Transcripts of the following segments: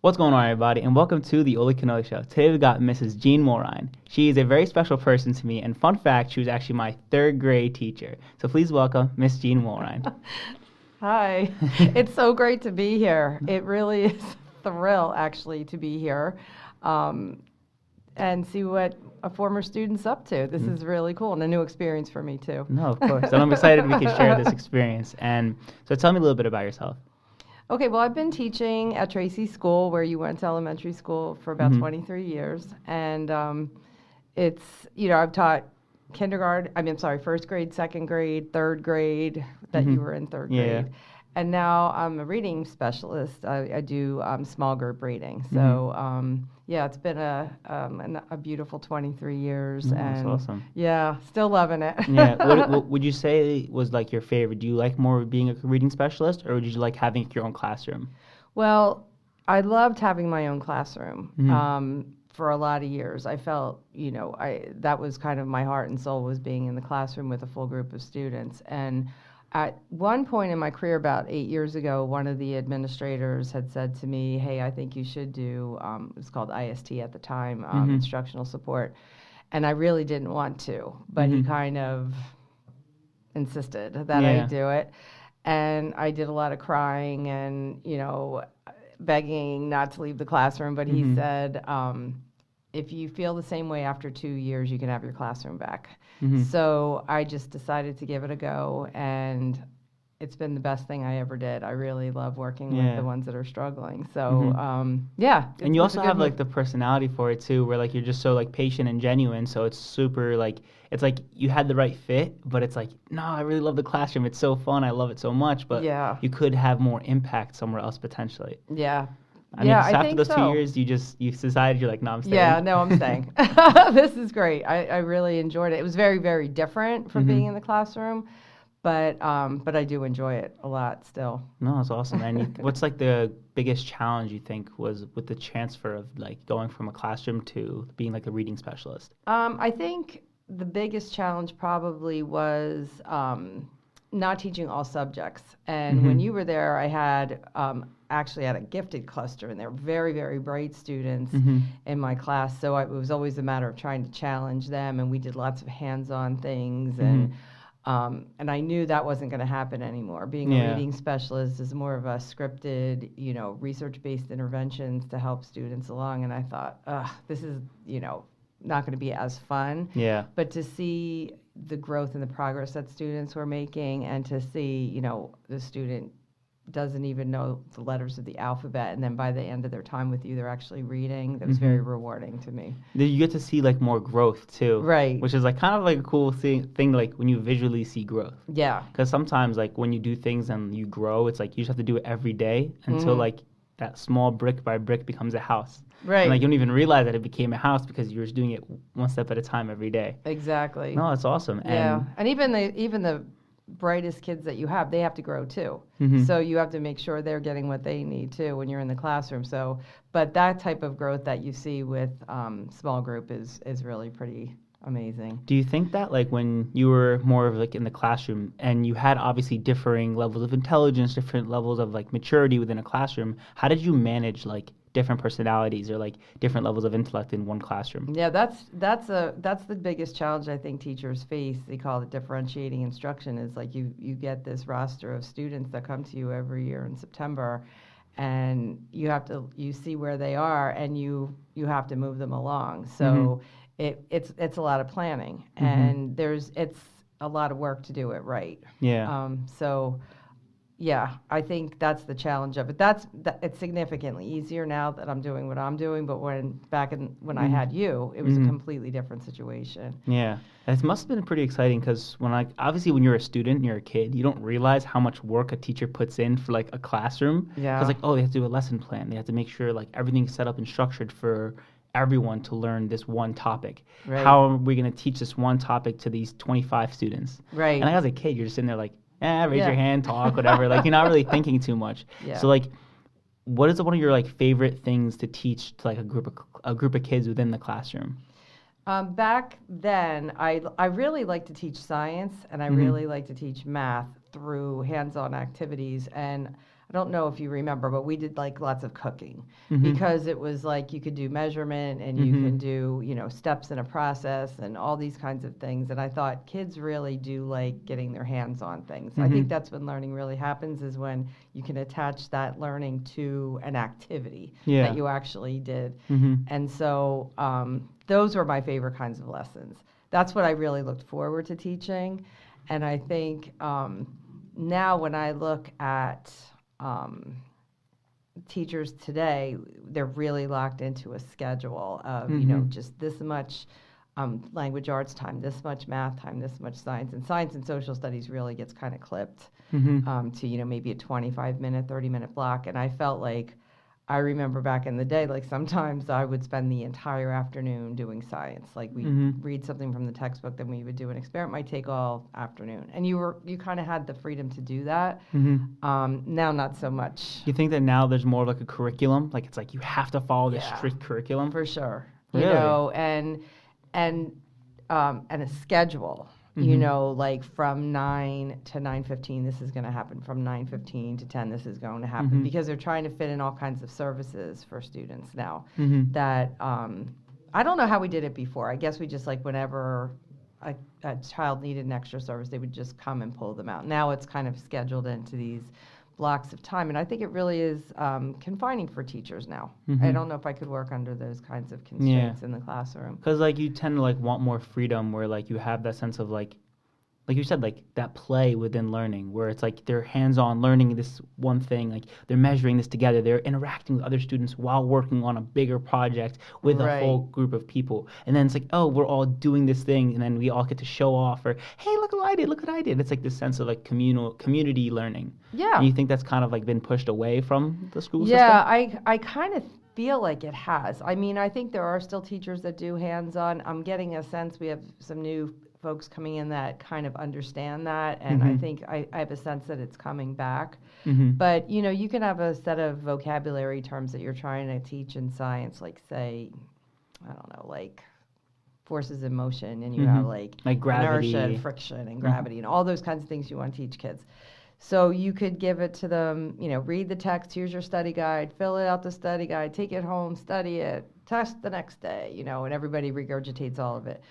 What's going on, everybody, and welcome to the Oly Kanoli Show. Today we've got Mrs. Jean Mulrine. She is a very special person to me, and fun fact, she was actually my third grade teacher. So please welcome Miss Jean Mulrine. Hi. It's so great to be here. It really is a thrill, actually, to be here and see what a former student's up to. This is really cool and a new experience for me, too. No, of course. And I'm excited we can share this experience. And so tell me a little bit about yourself. Okay, well, I've been teaching at Tracy School, where you went to elementary school, for about 23 years. And I've taught first grade, second grade, third grade, that you were in third grade. And now I'm a reading specialist. I do small group reading. So, it's been a beautiful 23 years. That's awesome. Yeah, still loving it. Yeah. What would you say was like your favorite? Do you like more being a reading specialist, or did you like having your own classroom? Well, I loved having my own classroom. For a lot of years, I felt, that was kind of my heart and soul, was being in the classroom with a full group of students. And at one point in my career, about 8 years ago, one of the administrators had said to me, "Hey, I think you should do," it was called IST at the time, instructional support. And I really didn't want to, but he kind of insisted that I do it. And I did a lot of crying and, begging not to leave the classroom. But he said, if you feel the same way after 2 years, you can have your classroom back. So I just decided to give it a go, and it's been the best thing I ever did. I really love working with the ones that are struggling. So, And you also have, like, the personality for it, too, where, like, you're just so, like, patient and genuine. So it's super, like, it's like you had the right fit, but it's like, no, I really love the classroom. It's so fun. I love it so much. But you could have more impact somewhere else potentially. Yeah. I mean, after those 2 years, you decided, you're like, no, I'm staying. Yeah, no, I'm staying. This is great. I really enjoyed it. It was very, very different from being in the classroom, but I do enjoy it a lot still. No, it's awesome. And what's like the biggest challenge you think was with the transfer of like going from a classroom to being like a reading specialist? I think the biggest challenge probably was not teaching all subjects. And when you were there, I had actually had a gifted cluster, and they were very, very bright students in my class. So it was always a matter of trying to challenge them, and we did lots of hands-on things. And I knew that wasn't going to happen anymore. Being a reading specialist is more of a scripted, research-based interventions to help students along. And I thought, this is, not going to be as fun. Yeah. But to see the growth and the progress that students were making, and to see, the student doesn't even know the letters of the alphabet, and then by the end of their time with you, they're actually reading. That was very rewarding to me. You get to see like more growth too, right? Which is like kind of like a cool thing like when you visually see growth. Yeah. Because sometimes like when you do things and you grow, it's like you just have to do it every day until like that small brick by brick becomes a house. Right. And like you don't even realize that it became a house because you're just doing it one step at a time every day. Exactly. No, it's awesome. Yeah. And even the brightest kids that you have, they have to grow too. So you have to make sure they're getting what they need too when you're in the classroom. So, but that type of growth that you see with small group is really pretty amazing. Do you think that like when you were more of like in the classroom and you had obviously differing levels of intelligence, different levels of like maturity within a classroom, how did you manage like different personalities or like different levels of intellect in one classroom? Yeah, that's the biggest challenge I think teachers face. They call it differentiating instruction. Is like you get this roster of students that come to you every year in September, and you see where they are, and you have to move them along. So it's a lot of planning, and it's a lot of work to do it right. Yeah. Yeah, I think that's the challenge of it. It's significantly easier now that I'm doing what I'm doing, but when I had you, it was a completely different situation. Yeah, it must have been pretty exciting because obviously when you're a student and you're a kid, you don't realize how much work a teacher puts in for like a classroom. Yeah. Because they have to do a lesson plan. They have to make sure like everything's set up and structured for everyone to learn this one topic. Right. How are we going to teach this one topic to these 25 students? Right. And as a kid, you're just sitting there like, raise your hand, talk, whatever. Like, you're not really thinking too much. Yeah. So, like, what is one of your, like, favorite things to teach to, like, a group of kids within the classroom? Back then, I really like to teach science, and I really like to teach math through hands-on activities. And I don't know if you remember, but we did like lots of cooking because it was like you could do measurement and you can do, steps in a process and all these kinds of things. And I thought kids really do like getting their hands on things. I think that's when learning really happens, is when you can attach that learning to an activity that you actually did. And so those were my favorite kinds of lessons. That's what I really looked forward to teaching. And I think now when I look at teachers today, they're really locked into a schedule of, just this much language arts time, this much math time, this much science. And science and social studies really gets kind of clipped to, maybe a 25-minute, 30-minute block. And I felt like, I remember back in the day, like sometimes I would spend the entire afternoon doing science. Like we'd read something from the textbook, then we would do an experiment, might take all afternoon. And you kind of had the freedom to do that. Now, not so much. You think that now there's more like a curriculum? Like it's like you have to follow this strict curriculum? For sure. Really? And a schedule. Like from 9 to 9:15, this is going to happen. From 9:15 to 10, this is going to happen. Because they're trying to fit in all kinds of services for students now. That I don't know how we did it before. I guess we just like whenever a child needed an extra service, they would just come and pull them out. Now it's kind of scheduled into these blocks of time, and I think it really is confining for teachers now. I don't know if I could work under those kinds of constraints in the classroom. Because like you tend to like want more freedom, where like you have that sense of like you said, like that play within learning, where it's like they're hands-on learning this one thing, like they're measuring this together, they're interacting with other students while working on a bigger project with a whole group of people. And then it's like, oh, we're all doing this thing, and then we all get to show off, or hey, look what I did. It's like this sense of like community learning. Yeah. And you think that's kind of like been pushed away from the school system? Yeah, I kind of feel like it has. I mean, I think there are still teachers that do hands-on. I'm getting a sense we have some new folks coming in that kind of understand that, and I think I have a sense that it's coming back. But, you can have a set of vocabulary terms that you're trying to teach in science, like, say, I don't know, like forces in motion, and you have like gravity, inertia and friction and gravity and all those kinds of things you want to teach kids. So you could give it to them, read the text, here's your study guide, fill it out the study guide, take it home, study it, test the next day, and everybody regurgitates all of it.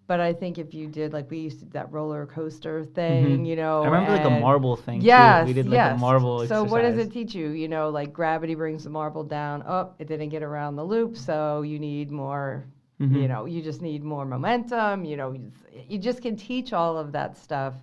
But I think if you did, like we used to do that roller coaster thing, I remember like a marble thing too. We did like a marble exercise. So what does it teach you? Like gravity brings the marble down. Oh, it didn't get around the loop, so you need more, you just need more momentum. You just can teach all of that stuff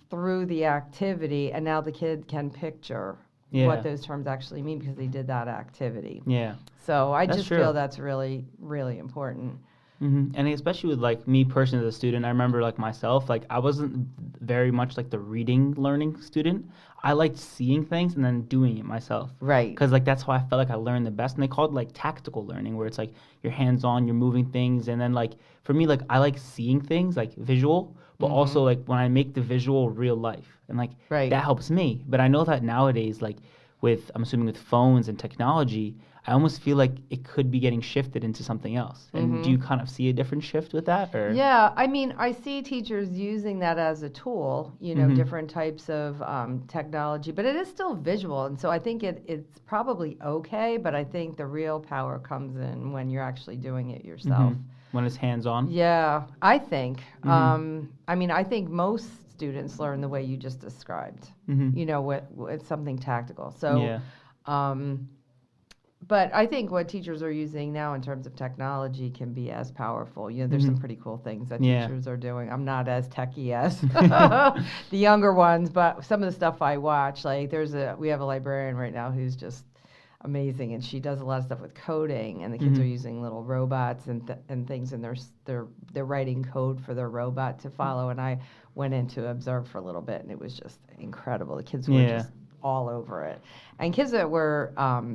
through the activity, and now the kid can picture what those terms actually mean because they did that activity. Yeah. So I just feel that's really, really important. And especially with like me personally as a student, I remember like myself, like I wasn't very much like the reading learning student. I liked seeing things and then doing it myself. Right. Because like that's how I felt like I learned the best. And they called it like tactical learning, where it's like you're hands-on, you're moving things. And then like for me, like I like seeing things like visual, but also like when I make the visual real life. And like that helps me. But I know that nowadays, like I'm assuming with phones and technology, I almost feel like it could be getting shifted into something else. And do you kind of see a different shift with that? Or? Yeah, I mean, I see teachers using that as a tool, different types of technology, but it is still visual. And so I think it's probably okay, but I think the real power comes in when you're actually doing it yourself. When it's hands-on? Yeah, I think. I mean, I think most students learn the way you just described, with something tactical. So, but I think what teachers are using now in terms of technology can be as powerful. There's some pretty cool things that teachers are doing. I'm not as techie as the younger ones, but some of the stuff I watch, like we have a librarian right now who's just amazing, and she does a lot of stuff with coding, and the kids are using little robots and things, and they're writing code for their robot to follow. And I went in to observe for a little bit, and it was just incredible. The kids were just all over it. And kids that were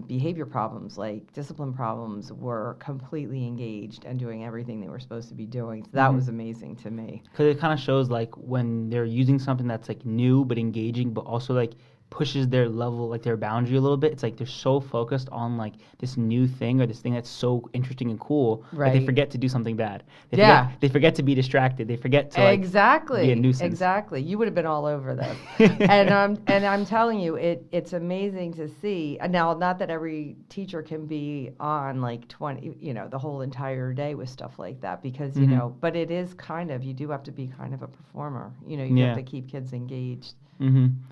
behavior problems, like discipline problems, were completely engaged and doing everything they were supposed to be doing. So that was amazing to me. Because it kind of shows like when they're using something that's like new but engaging, but also like pushes their level, like their boundary a little bit. It's like they're so focused on like this new thing or this thing that's so interesting and cool that they forget to do something bad. They forget to be distracted. They forget to like be a nuisance. Exactly. You would have been all over this. and I'm telling you, it's amazing to see. Now, not that every teacher can be on like 20, the whole entire day with stuff like that, because but it is kind of, you do have to be kind of a performer. You have to keep kids engaged.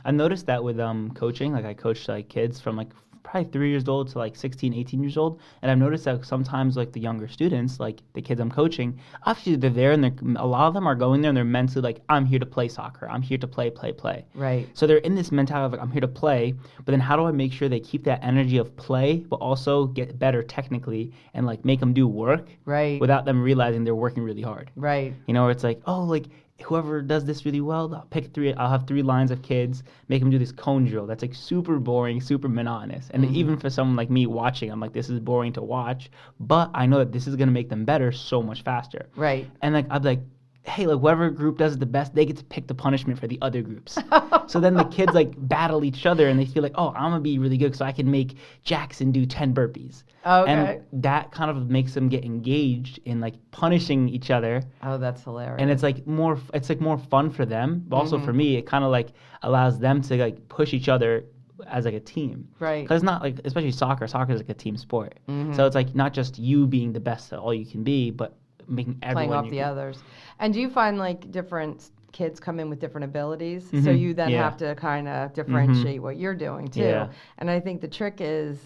I noticed that with coaching. Like I coach like kids from like probably 3 years old to like 16, 18 years old, and I've noticed that sometimes like the younger students, like the kids I'm coaching, obviously they're there and a lot of them are going there and they're mentally like, I'm here to play soccer, I'm here to play. Right. So they're in this mentality of like, I'm here to play, but then how do I make sure they keep that energy of play but also get better technically and like make them do work without them realizing they're working really hard. Right. Or it's like, oh, like whoever does this really well, I'll have 3 lines of kids, make them do this cone drill. That's like super boring, super monotonous. And even for someone like me watching, I'm like, this is boring to watch, but I know that this is going to make them better so much faster. Right. And like, I'm like, hey, like whatever group does it the best, they get to pick the punishment for the other groups. So then the kids like battle each other and they feel like, oh, I'm going to be really good so I can make Jackson do 10 burpees. Okay. And that kind of makes them get engaged in like punishing each other. Oh, that's hilarious. And it's like more fun for them, but also for me, it kind of like allows them to like push each other as like a team. Right. Because it's not like, especially soccer is like a team sport. So it's like not just you being the best at all you can be, but making everyone playing off the others. And do you find like different kids come in with different abilities, so you then have to kind of differentiate what you're doing too? And I think the trick is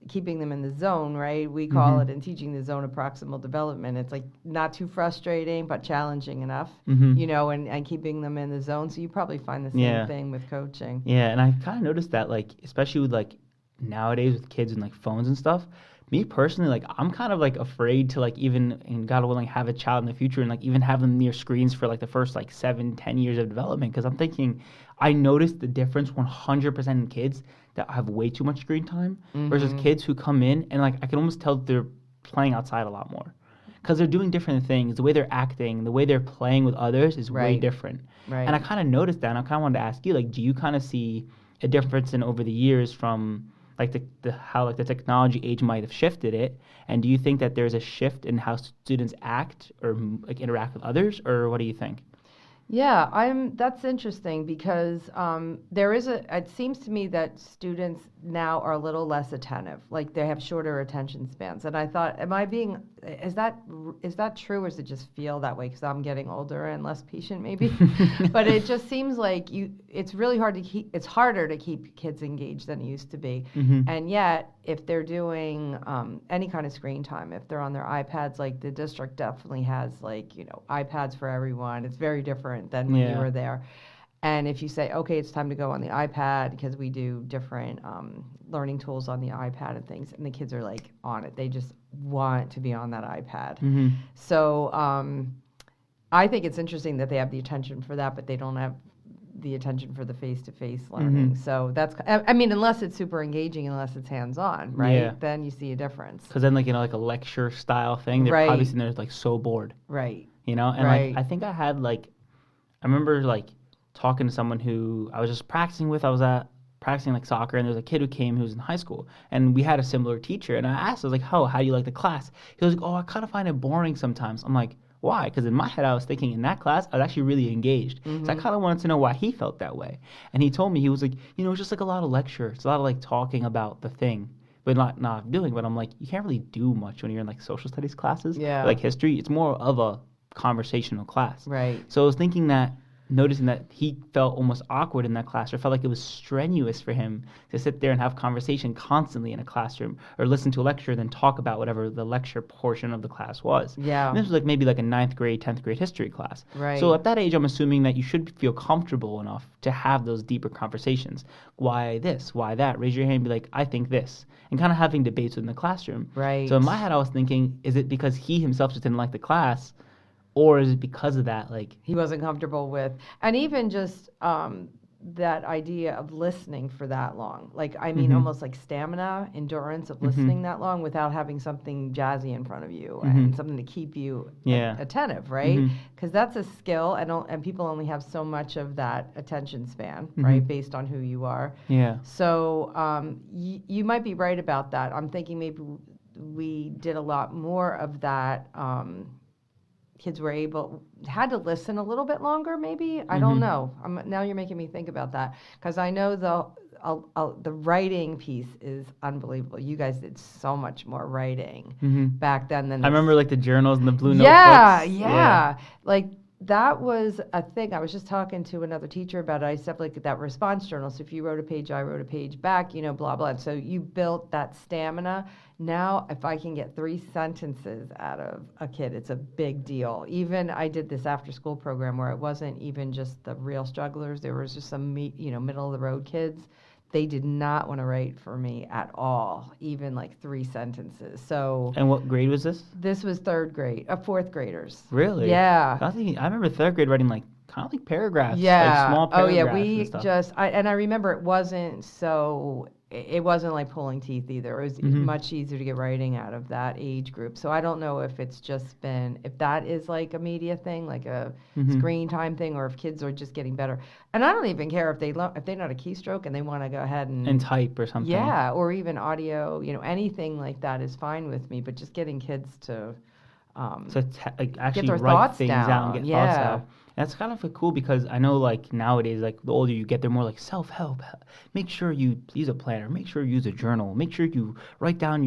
keeping them in the zone, right? We call it in teaching the zone of proximal development. It's like not too frustrating but challenging enough, and keeping them in the zone. So you probably find the same thing with coaching. And I kind of noticed that, like, especially with like nowadays with kids and like phones and stuff, me personally, like, I'm kind of like afraid to like even, and God willing, have a child in the future and like even have them near screens for like the first like 7-10 years of development, because I'm thinking I noticed the difference 100% in kids that have way too much screen time versus kids who come in and like I can almost tell they're playing outside a lot more because they're doing different things. The way they're acting, the way they're playing with others is way different. Right. And I kind of noticed that, and I kind of wanted to ask you, like, do you kind of see a difference in over the years from like how like the technology age might have shifted it, and do you think that there's a shift in how students act or like interact with others, or what do you think? Yeah, that's interesting because it seems to me that students now are a little less attentive, like they have shorter attention spans. And I thought, is that true, or does it just feel that way because I'm getting older and less patient maybe? But it just seems like it's really it's harder to keep kids engaged than it used to be. And yet, if they're doing any kind of screen time, if they're on their iPads, like the district definitely has iPads for everyone. It's very different than when you were there. And if you say, okay, it's time to go on the iPad, because we do different learning tools on the iPad and things, and the kids are like on it. They just want to be on that iPad. So I think it's interesting that they have the attention for that, but they don't have the attention for the face-to-face learning. So that's, unless it's super engaging, unless it's hands-on, right? Yeah. Then you see a difference. Because then, like a lecture style thing, they're probably sitting there like so bored. Right. And like I think I remember like talking to someone who I was just practicing with. I was practicing like soccer, and there's a kid who came who was in high school, and we had a similar teacher. And I asked, I was like, how do you like the class? He was like, oh, I kind of find it boring sometimes. I'm like, why? Because in my head, I was thinking in that class, I was actually really engaged. So I kind of wanted to know why he felt that way. And he told me, he was like, it's just like a lot of lecture. It's a lot of like talking about the thing, but not doing. But I'm like, you can't really do much when you're in like social studies classes. Yeah. Like history, it's more of a conversational class. Right. So I was noticing that he felt almost awkward in that class, or felt like it was strenuous for him to sit there and have conversation constantly in a classroom, or listen to a lecture, then talk about whatever the lecture portion of the class was. Yeah. And this was like maybe like a 9th grade, 10th grade history class. Right. So at that age, I'm assuming that you should feel comfortable enough to have those deeper conversations. Why this? Why that? Raise your hand and be like, I think this. And kind of having debates within the classroom. Right. So in my head, I was thinking, is it because he himself just didn't like the class? Or is it because of that, like... He wasn't comfortable with... And even just that idea of listening for that long. Like, I mean, almost like stamina, endurance of listening that long without having something jazzy in front of you and something to keep you attentive, right? Because that's a skill, and people only have so much of that attention span, right, based on who you are. Yeah. So you might be right about that. I'm thinking maybe we did a lot more of that. Kids had to listen a little bit longer, maybe. I don't know. Now you're making me think about that, because I know the writing piece is unbelievable. You guys did so much more writing back then than I remember like the journals and the blue notebooks. notebooks. Yeah. Like that was a thing. I was just talking to another teacher about it. I used to have like that response journal. So if you wrote a page, I wrote a page back, blah, blah. And so you built that stamina. Now, if I can get 3 sentences out of a kid, it's a big deal. Even I did this after school program where it wasn't even just the real strugglers. There was just some, middle of the road kids. They did not want to write for me at all, even like 3 sentences. So. And what grade was this? This was 3rd grade, 4th graders. Really? Yeah. I remember 3rd grade writing like kind of like paragraphs. Yeah. Like small paragraphs. Oh yeah. I remember it wasn't like pulling teeth either. It was much easier to get writing out of that age group. So I don't know if it's just if that is like a media thing, like a screen time thing, or if kids are just getting better. And I don't even care if they know how to keystroke and they want to go ahead and type or something. Yeah, or even audio, anything like that is fine with me. But just getting kids to actually get their write thoughts things down. out and get thoughts out. That's kind of cool because I know like nowadays, like the older you get, they're more like self-help. Make sure you use a planner. Make sure you use a journal. Make sure you write down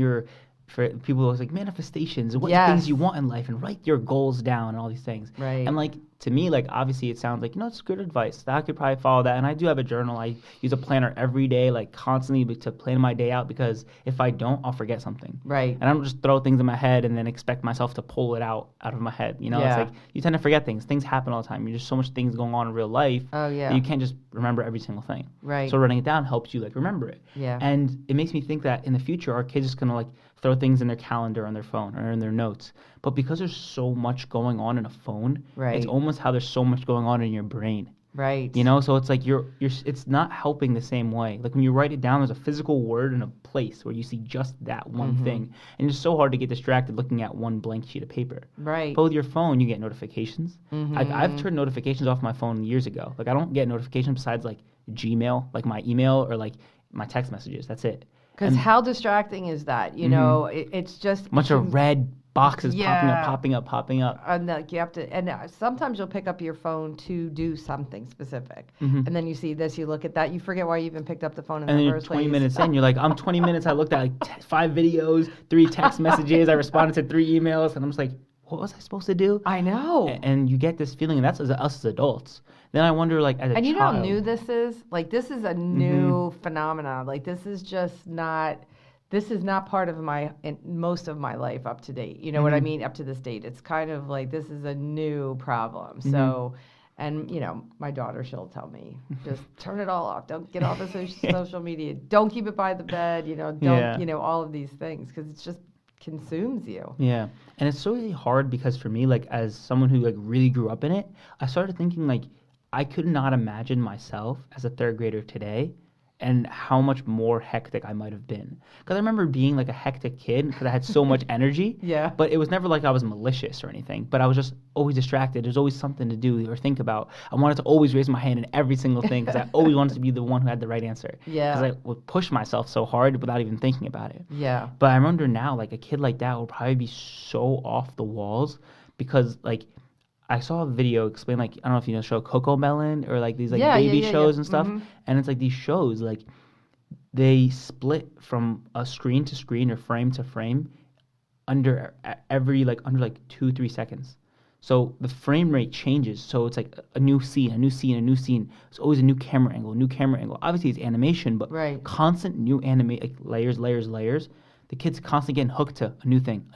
for people it's like manifestations and what things you want in life and write your goals down and all these things. Right. And like to me, like obviously it sounds like, it's good advice. I could probably follow that. And I do have a journal. I use a planner every day, like constantly to plan my day out, because if I don't, I'll forget something. Right. And I don't just throw things in my head and then expect myself to pull it out of my head. It's like you tend to forget things. Things happen all the time. There's so much things going on in real life. Oh yeah. That you can't just remember every single thing. Right. So writing it down helps you like remember it. Yeah. And it makes me think that in the future, our kids just gonna like throw things in their calendar on their phone or in their notes. But because there's so much going on in a phone, it's almost how there's so much going on in your brain. Right. So it's like it's not helping the same way. Like when you write it down, there's a physical word and a place where you see just that one thing. And it's so hard to get distracted looking at one blank sheet of paper. Right. But with your phone, you get notifications. I've turned notifications off my phone years ago. Like I don't get notifications besides like Gmail, like my email or like my text messages. That's it. Because how distracting is that? It's just bunch of red boxes popping up. And like you have to, and sometimes you'll pick up your phone to do something specific, and then you see this, you look at that, you forget why you even picked up the phone in the first place. 20 minutes in, you're like, I'm 20 minutes. I looked at like 5 videos, 3 text messages. I responded to 3 emails, and I'm just like, what was I supposed to do? I know. And you get this feeling, and that's us as adults. Then I wonder, like, as a child. And you know how new this is? Like, this is a new phenomenon. Like, this is just not. This is not part of most of my life up to date. You know what I mean? Up to this date, it's kind of like this is a new problem. So, and my daughter, she'll tell me, just turn it all off. Don't get all the social media. Don't keep it by the bed. Don't all of these things, because it's just consumes you. Yeah, and it's so really hard because for me, like as someone who like really grew up in it, I started thinking like I could not imagine myself as a 3rd grader today and how much more hectic I might have been. Because I remember being like a hectic kid because I had so much energy. Yeah. But it was never like I was malicious or anything. But I was just always distracted. There's always something to do or think about. I wanted to always raise my hand in every single thing because I always wanted to be the one who had the right answer. Yeah. Because I would push myself so hard without even thinking about it. Yeah. But I remember now, like a kid like that will probably be so off the walls because like I saw a video explain like, I don't know if you know the show Coco Melon or like these like baby shows and stuff. And it's like these shows like they split from a screen to screen or frame to frame under 2-3 seconds. So the frame rate changes. So it's like a new scene. It's always a new camera angle. Obviously it's animation, but constant new like layers. The kid's constantly getting hooked to a new thing.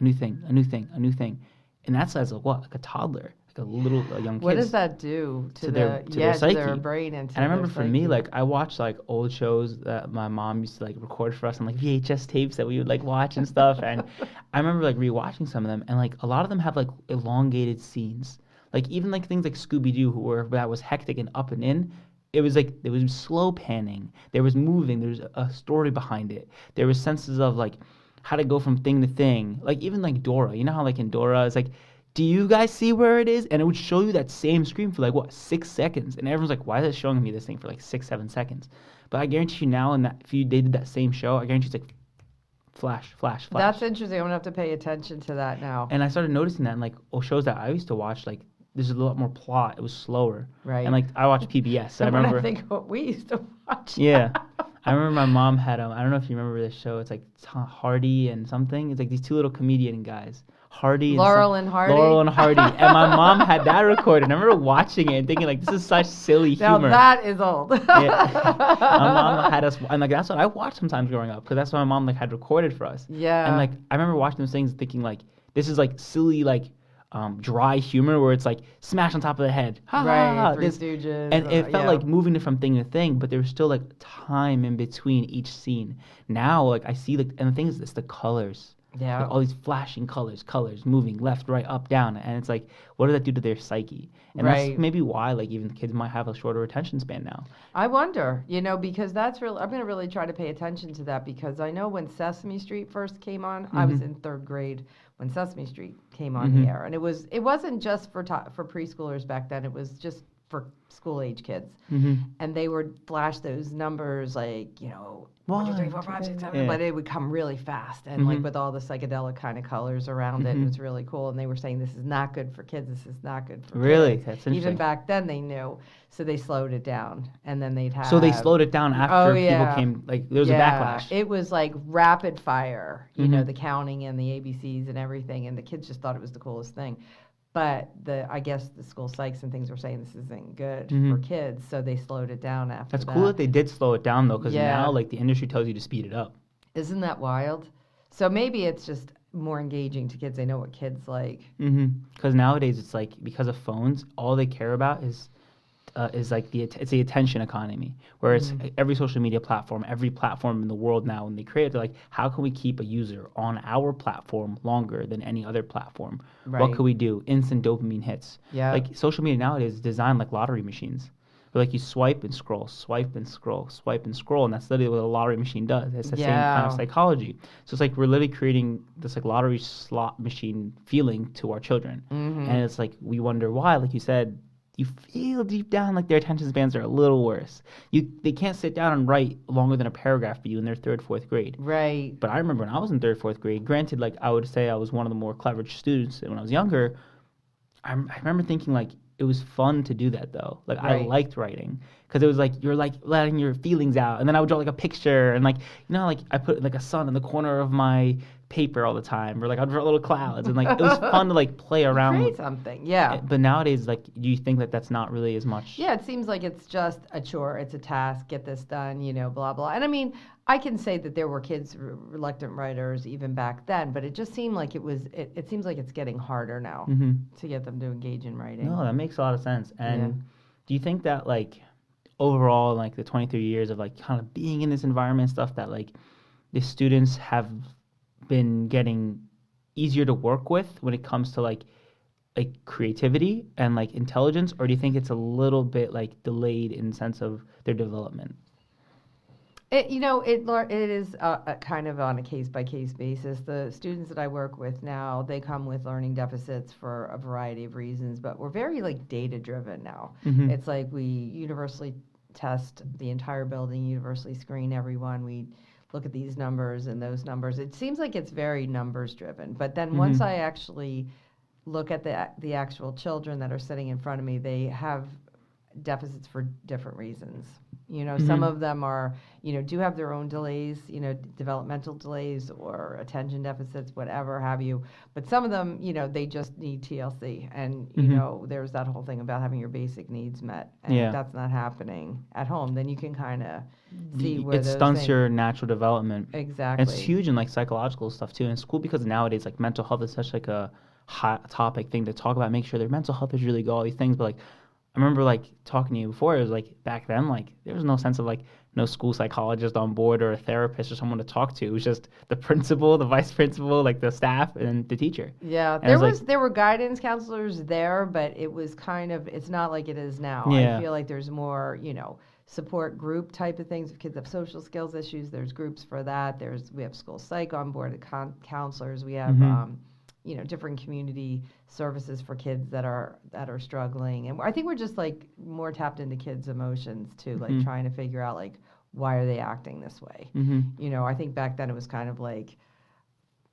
And that's as like a toddler. A young kid. What does that do to their psyche? To their brain and I remember for me, like I watched like old shows that my mom used to like record for us on like VHS tapes that we would like watch and stuff. And I remember like rewatching some of them, and like a lot of them have like elongated scenes. Like even like things like Scooby-Doo, that was hectic and up and in. it was like there was slow panning, there was moving, there was a story behind it, there was senses of like how to go from thing to thing. Like even like Dora, you know how like in Dora it's like, do you guys see where it is? And it would show you that same screen for like what 6 seconds, and everyone's like, why is it showing me this thing for like 6-7 seconds? But I guarantee you now, in that if they did that same show, I guarantee it's like flash, flash, flash. That's interesting. I'm gonna have to pay attention to that now. And I started noticing that in like shows that I used to watch, like there's a lot more plot. It was slower. Right. And like I watched PBS. So I remember. I think what we used to watch. Yeah. I remember my mom had I don't know if you remember this show. It's like Hardy and something. It's like these two little comedian guys. Hardy and Laurel and Hardy. Laurel and Hardy. And my mom had that recorded. I remember watching it and thinking like, this is such silly humor. Now that is old. Yeah. My mom had us, and like that's what I watched sometimes growing up because that's what my mom like had recorded for us. Yeah. And like I remember watching those things, thinking like, this is like silly like dry humor where it's like smash on top of the head. Ha, right. ha, ha, Three Stooges. and it felt like moving it from thing to thing, but there was still like time in between each scene. Now like I see like, and the thing is, it's the colors. Yeah. Like all these flashing colors moving left, right, up, down, and it's like, what does that do to their psyche? And right. that's maybe why like even kids might have a shorter attention span now. I wonder, because that's real. I'm going to really try to pay attention to that because I know when Sesame Street first came on, I was in 3rd grade when Sesame Street came on the air, and it wasn't just for preschoolers back then. It was just for school age kids, and they would flash those numbers like 1, 2, 3, 4, 5, 6, 7, but it would come really fast and like with all the psychedelic kind of colors around it. It was really cool, and they were saying this is not good for kids. This is not good for kids. That's interesting. Even back then they knew, so they slowed it down, and then they'd have. So they slowed it down after people came. Like there was a backlash. It was like rapid fire, the counting and the ABCs and everything, and the kids just thought it was the coolest thing. But I guess the school psychs and things were saying this isn't good for kids, so they slowed it down after that. That's cool that they did slow it down though, because now like the industry tells you to speed it up. Isn't that wild? So maybe it's just more engaging to kids. They know what kids like. Because nowadays it's like, because of phones, all they care about is like it's the attention economy, where it's every social media platform, every platform in the world now, when they create it, they're like, how can we keep a user on our platform longer than any other platform? Right. What could we do? Instant dopamine hits. Yeah. Like social media nowadays is designed like lottery machines. Where like you swipe and scroll, swipe and scroll, swipe and scroll, and that's literally what a lottery machine does. It's the same kind of psychology. So it's like we're literally creating this like lottery slot machine feeling to our children, and it's like we wonder why. Like you said, you feel deep down like their attention spans are a little worse. They can't sit down and write longer than a paragraph for you in their 3rd, 4th grade. Right. But I remember when I was in 3rd, 4th grade, granted, like I would say I was one of the more clever students when I was younger, I remember thinking like it was fun to do that though. Like I liked writing because it was like you're like letting your feelings out, and then I would draw like a picture and like like I put like a sun in the corner of my paper all the time, or like I'd draw little clouds, and like it was fun to like play around create something. Yeah. But nowadays, like, do you think that that's not really as much? Yeah, it seems like it's just a chore. It's a task. Get this done. Blah blah. And I mean, I can say that there were kids, reluctant writers, even back then, but it just seemed like it seems like it's getting harder now to get them to engage in writing. No, that makes a lot of sense. And do you think that, like, overall, like, the 23 years of, like, kind of being in this environment and stuff, that, like, the students have been getting easier to work with when it comes to, like creativity and, like, intelligence, or do you think it's a little bit, like, delayed in the sense of their development? It is kind of on a case-by-case basis. The students that I work with now, they come with learning deficits for a variety of reasons, but we're very, like, data-driven now. It's like we universally test the entire building, universally screen everyone. We look at these numbers and those numbers. It seems like it's very numbers-driven. But then once I actually look at the actual children that are sitting in front of me, they have deficits for different reasons. Some of them are, do have their own delays, developmental delays or attention deficits, whatever have you. But some of them, they just need TLC. And, there's that whole thing about having your basic needs met. And if that's not happening at home, then you can kind of see where it stunts your natural development. Exactly. And it's huge in, like, psychological stuff, too. And it's cool because nowadays, like, mental health is such, like, a hot topic thing to talk about, make sure their mental health is really good, all these things. But, like, remember like talking to you before. It was like back then, like there was no sense of like no school psychologist on board or a therapist or someone to talk to. It was just the principal, the vice principal, like the staff, and the teacher. Yeah, And it was there were guidance counselors there, but it was kind of, it's not like it is now. Yeah. I feel like there's more, support group type of things. If kids have social skills issues, there's groups for that. We have school psych on board, counselors. We have different community services for kids that are struggling. And I think we're just like more tapped into kids' emotions too, like trying to figure out like why are they acting this way. I think back then it was kind of like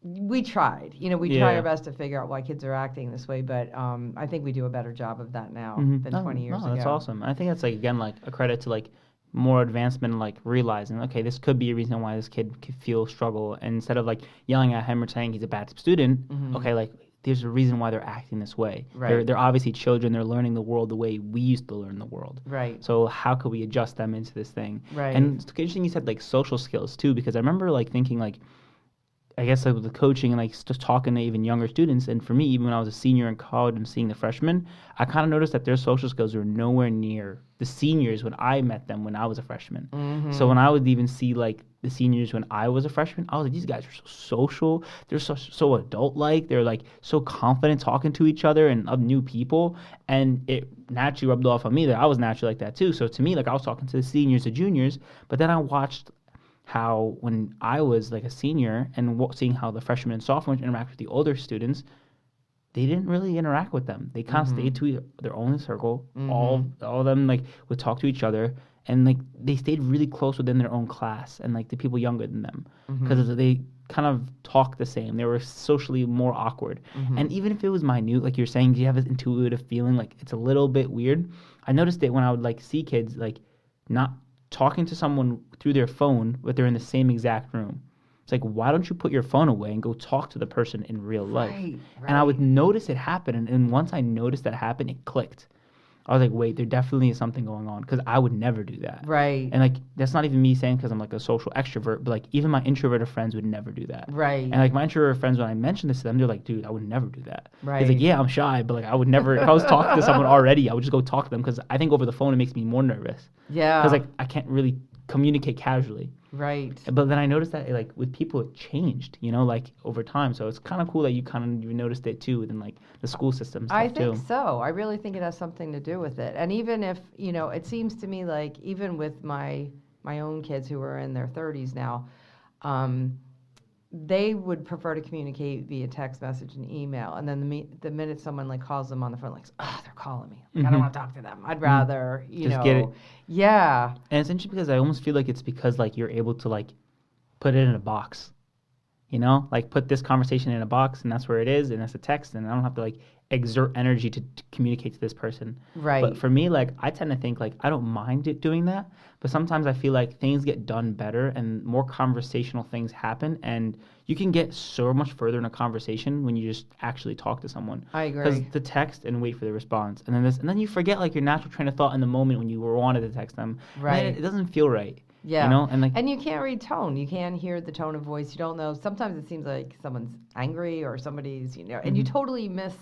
we tried, our best to figure out why kids are acting this way, but I think we do a better job of that now than 20 years ago. That's awesome. I think that's like, again, like a credit to like more advancement, like realizing, okay, this could be a reason why this kid could feel struggle. And instead of like yelling at him or saying he's a bad student, okay, like there's a reason why they're acting this way. Right. They're obviously children. They're learning the world the way we used to learn the world. Right. So how could we adjust them into this thing? Right. And it's interesting you said like social skills too, because I remember like thinking like, I guess like with the coaching and like just talking to even younger students, and for me, even when I was a senior in college and seeing the freshmen, I kind of noticed that their social skills were nowhere near the seniors when I met them when I was a freshman. So when I would even see like the seniors when I was a freshman, I was like, these guys are so social. They're so adult-like. They're like so confident talking to each other and of new people, and it naturally rubbed off on me that I was naturally like that too. So to me, like I was talking to the seniors, the juniors, but then I watched how when I was like a senior and seeing how the freshmen and sophomores interact with the older students, they didn't really interact with them. They kind of stayed to their own circle. All of them like would talk to each other, and like they stayed really close within their own class and like the people younger than them because they kind of talked the same. They were socially more awkward. And even if it was minute, like you're saying, you have this intuitive feeling like it's a little bit weird. I noticed it when I would like see kids like not talking to someone through their phone, but they're in the same exact room. It's like, why don't you put your phone away and go talk to the person in real life? Right. And I would notice it happen. And once I noticed that happen, it clicked. I was like, wait, there definitely is something going on, because I would never do that. Right. And like, that's not even me saying because I'm like a social extrovert, but like even my introverted friends would never do that. Right. And like my introverted friends, when I mentioned this to them, they're like, dude, I would never do that. Right. It's like, yeah, I'm shy, but like I would never, if I was talking to someone already, I would just go talk to them, because I think over the phone it makes me more nervous. Yeah. Because like I can't really communicate casually. Right. But then I noticed that like with people it changed, like over time. So it's kind of cool that you kind of noticed it too within like the school system stuff I too. think so. I really think it has something to do with it. And even if, it seems to me like even with my own kids who are in their 30s now, they would prefer to communicate via text message and email. And then the minute someone like calls them on the phone, like, they're calling me. Like, I don't want to talk to them. I'd rather, Just get it. Yeah. And it's interesting because I almost feel like it's because like you're able to like put it in a box, like put this conversation in a box and that's where it is and that's a text, and I don't have to like exert energy to communicate to this person. Right. But for me, like I tend to think like I don't mind it doing that, but sometimes I feel like things get done better and more conversational things happen, and you can get so much further in a conversation when you just actually talk to someone. I agree. Because the text and wait for the response, and then you forget like your natural train of thought in the moment when you wanted to text them. Right. And it doesn't feel right. Yeah. And like, and you can't read tone. You can't hear the tone of voice. You don't know. Sometimes it seems like someone's angry or somebody's, and you totally miss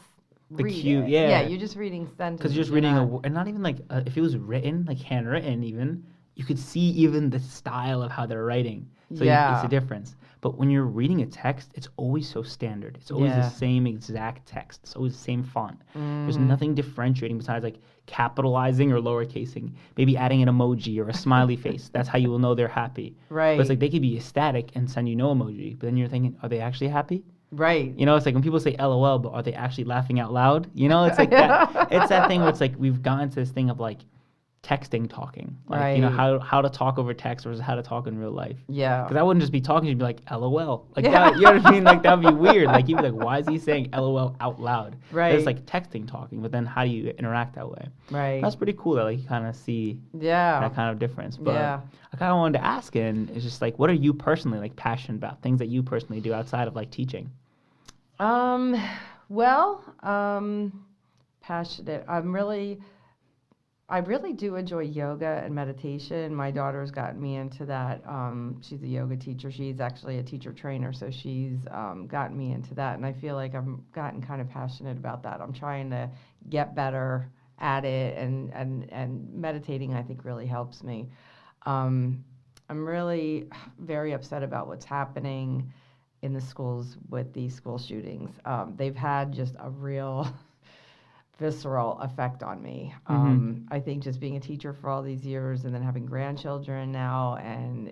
the cue. Yeah. Yeah, you're just reading sentences. Because you're just reading and not even like if it was written, like handwritten even, you could see even the style of how they're writing. So it's a difference. But when you're reading a text, it's always so standard. It's always the same exact text. It's always the same font. There's nothing differentiating besides like capitalizing or lowercasing. Maybe adding an emoji or a smiley face. That's how you will know they're happy. Right. But it's like they could be ecstatic and send you no emoji. But then you're thinking, are they actually happy? Right. It's like when people say LOL, but are they actually laughing out loud? It's like that. It's that thing where it's like we've gotten to this thing of like texting talking, like right. how to talk over text versus how to talk in real life. Yeah, because I wouldn't just be talking, you'd be like LOL, like that. You know what I mean? Like that would be weird. Like you'd be like, why is he saying LOL out loud? Right. It's like texting talking, but then how do you interact that way? Right. That's pretty cool that like you kind of see that kind of difference. But I kind of wanted to ask, and it's just like, what are you personally like passionate about? Things that you personally do outside of like teaching. Passionate. I really do enjoy yoga and meditation. My daughter's gotten me into that. She's a yoga teacher. She's actually a teacher trainer, so she's gotten me into that. And I feel like I've gotten kind of passionate about that. I'm trying to get better at it, and meditating, I think, really helps me. I'm really very upset about what's happening in the schools with these school shootings. They've had just a real visceral effect on me. I think just being a teacher for all these years and then having grandchildren now, and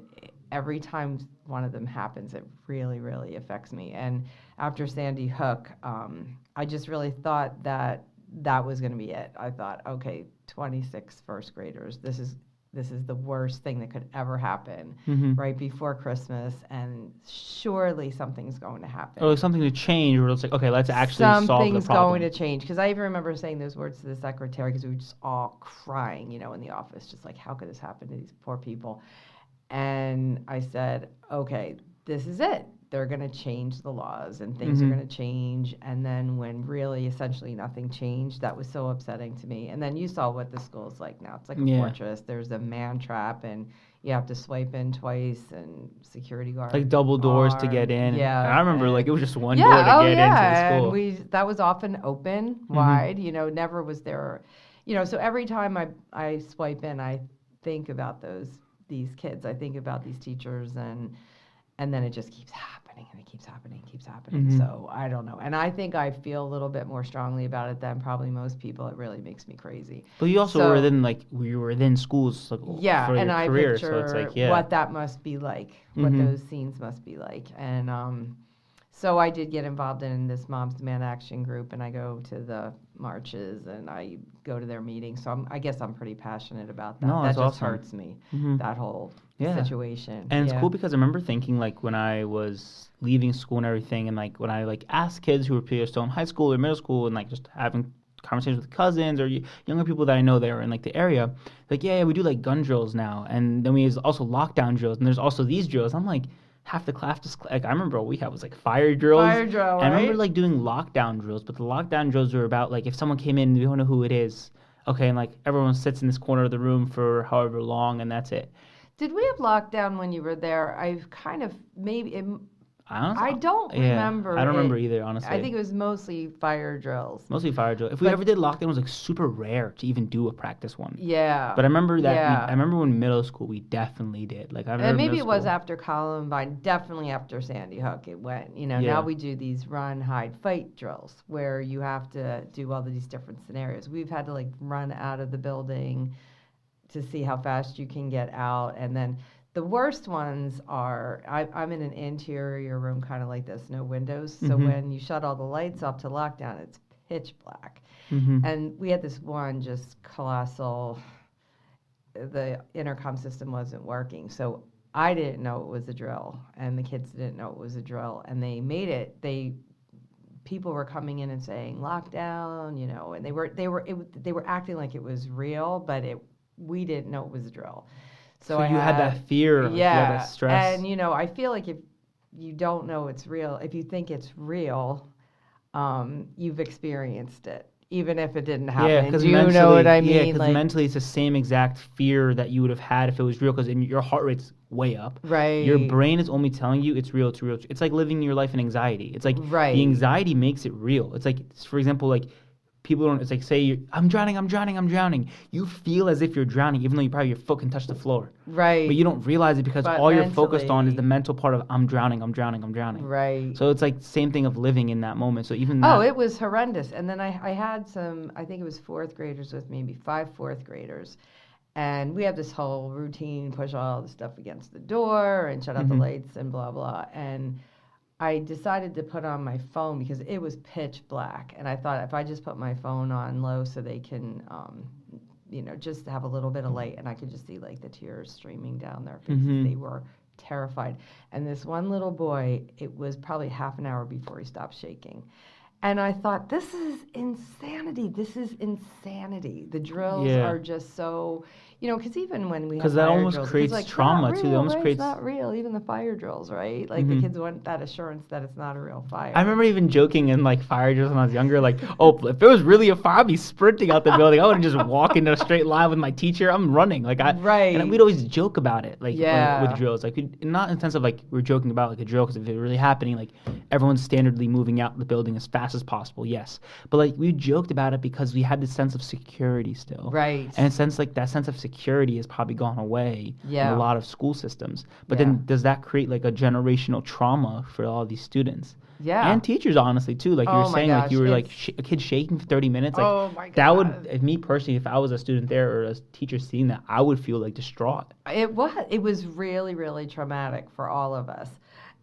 every time one of them happens, it really, really affects me. And after Sandy Hook, I just really thought that was going to be it. I thought, okay, 26 first graders, this is the worst thing that could ever happen right before Christmas, and surely something's going to happen. Or something to change, where it's like, okay, let's actually solve the problem. Something's going to change. Because I even remember saying those words to the secretary, because we were just all crying, in the office, just like, how could this happen to these poor people? And I said, okay, this is it. They're going to change the laws, and things are going to change. And then when really essentially nothing changed, that was so upsetting to me. And then you saw what the school's like now. It's like a fortress. There's a man trap, and you have to swipe in twice, and security guards. Like double doors to get in. Yeah. And I remember it was just one door to get into the school. And that was often open, wide, never was there. So every time I swipe in, I think about these kids. I think about these teachers, and then it just keeps happening, and it keeps happening. So I don't know. And I think I feel a little bit more strongly about it than probably most people. It really makes me crazy. But you also were within schools for your career. I picture so it's what that must be like, what those scenes must be like. And so I did get involved in this Moms Demand Action group, and I go to the marches, and I go to their meetings. So I guess I'm pretty passionate about that. No, that that's just awesome. Hurts me, that whole situation. And it's cool because I remember thinking, when I was leaving school and everything, and when I asked kids who were still in high school or middle school, and just having conversations with cousins or younger people that I know that are in the area, yeah, we do gun drills now, and then we use also lockdown drills, and there's also these drills. I'm like, half the class just I remember all we had was fire drills. Fire drill, right? And I remember doing lockdown drills, but the lockdown drills were about if someone came in, we don't know who it is, okay, and everyone sits in this corner of the room for however long, and that's it. Did we have lockdown when you were there? I've kind of I don't remember. I don't remember either, honestly. I think it was mostly fire drills. Mostly fire drill. If we ever did lockdown, it was super rare to even do a practice one. Yeah. But I remember that. I remember when middle school we definitely did. And maybe it was after Columbine, definitely after Sandy Hook. It went. Now we do these run, hide, fight drills where you have to do all of these different scenarios. We've had to run out of the building to see how fast you can get out, and then. The worst ones are, I'm in an interior room kind of like this, no windows. So when you shut all the lights off to lockdown, it's pitch black. And we had this one just colossal, the intercom system wasn't working. So I didn't know it was a drill, and the kids didn't know it was a drill. And they made it, people were coming in and saying lockdown, and they were acting like it was real, but we didn't know it was a drill. So you had that fear, you had that stress. And, I feel like if you don't know it's real, if you think it's real, you've experienced it, even if it didn't happen. Yeah, because you know what I mean? Yeah, because mentally it's the same exact fear that you would have had if it was real, because your heart rate's way up. Right. Your brain is only telling you it's real, it's real. It's like living your life in anxiety. It's the anxiety makes it real. It's for example, people don't, it's say, I'm drowning. You feel as if you're drowning, even though your foot can touch the floor. Right. But you don't realize it because all you're focused on is the mental part of, I'm drowning. Right. So it's same thing of living in that moment. So even that. Oh, it was horrendous. And then I had some, I think it was fourth graders with me, maybe 5 fourth graders. And we have this whole routine, push all the stuff against the door and shut out the lights and blah, blah. And I decided to put on my phone because it was pitch black. And I thought if I just put my phone on low so they can, just have a little bit of light, and I could just see the tears streaming down their faces. They were terrified. And this one little boy, it was probably half an hour before he stopped shaking. And I thought, this is insanity. The drills are just so, because even when we have that fire almost drills, creates trauma too. It almost creates. It's not real. Even the fire drills, right? The kids want that assurance that it's not a real fire. I remember even joking in fire drills when I was younger, if it was really a fire, I'd be sprinting out the building. I wouldn't just walk into a straight line with my teacher. I'm running. And we'd always joke about it, with drills. Not in the sense of we're joking about a drill, because if it were really happening, everyone's standardly moving out the building as fast fast as possible, yes. But like we joked about it because we had this sense of security still. Right. And it sense like that sense of security has probably gone away in a lot of school systems. But then does that create like a generational trauma for all these students? Yeah. And teachers, honestly, too. Like you were saying, like you were like a kid shaking for 30 minutes. Like oh my God. that would, if me personally, if I was a student there or a teacher seeing that, I would feel like distraught. It was really, really traumatic for all of us.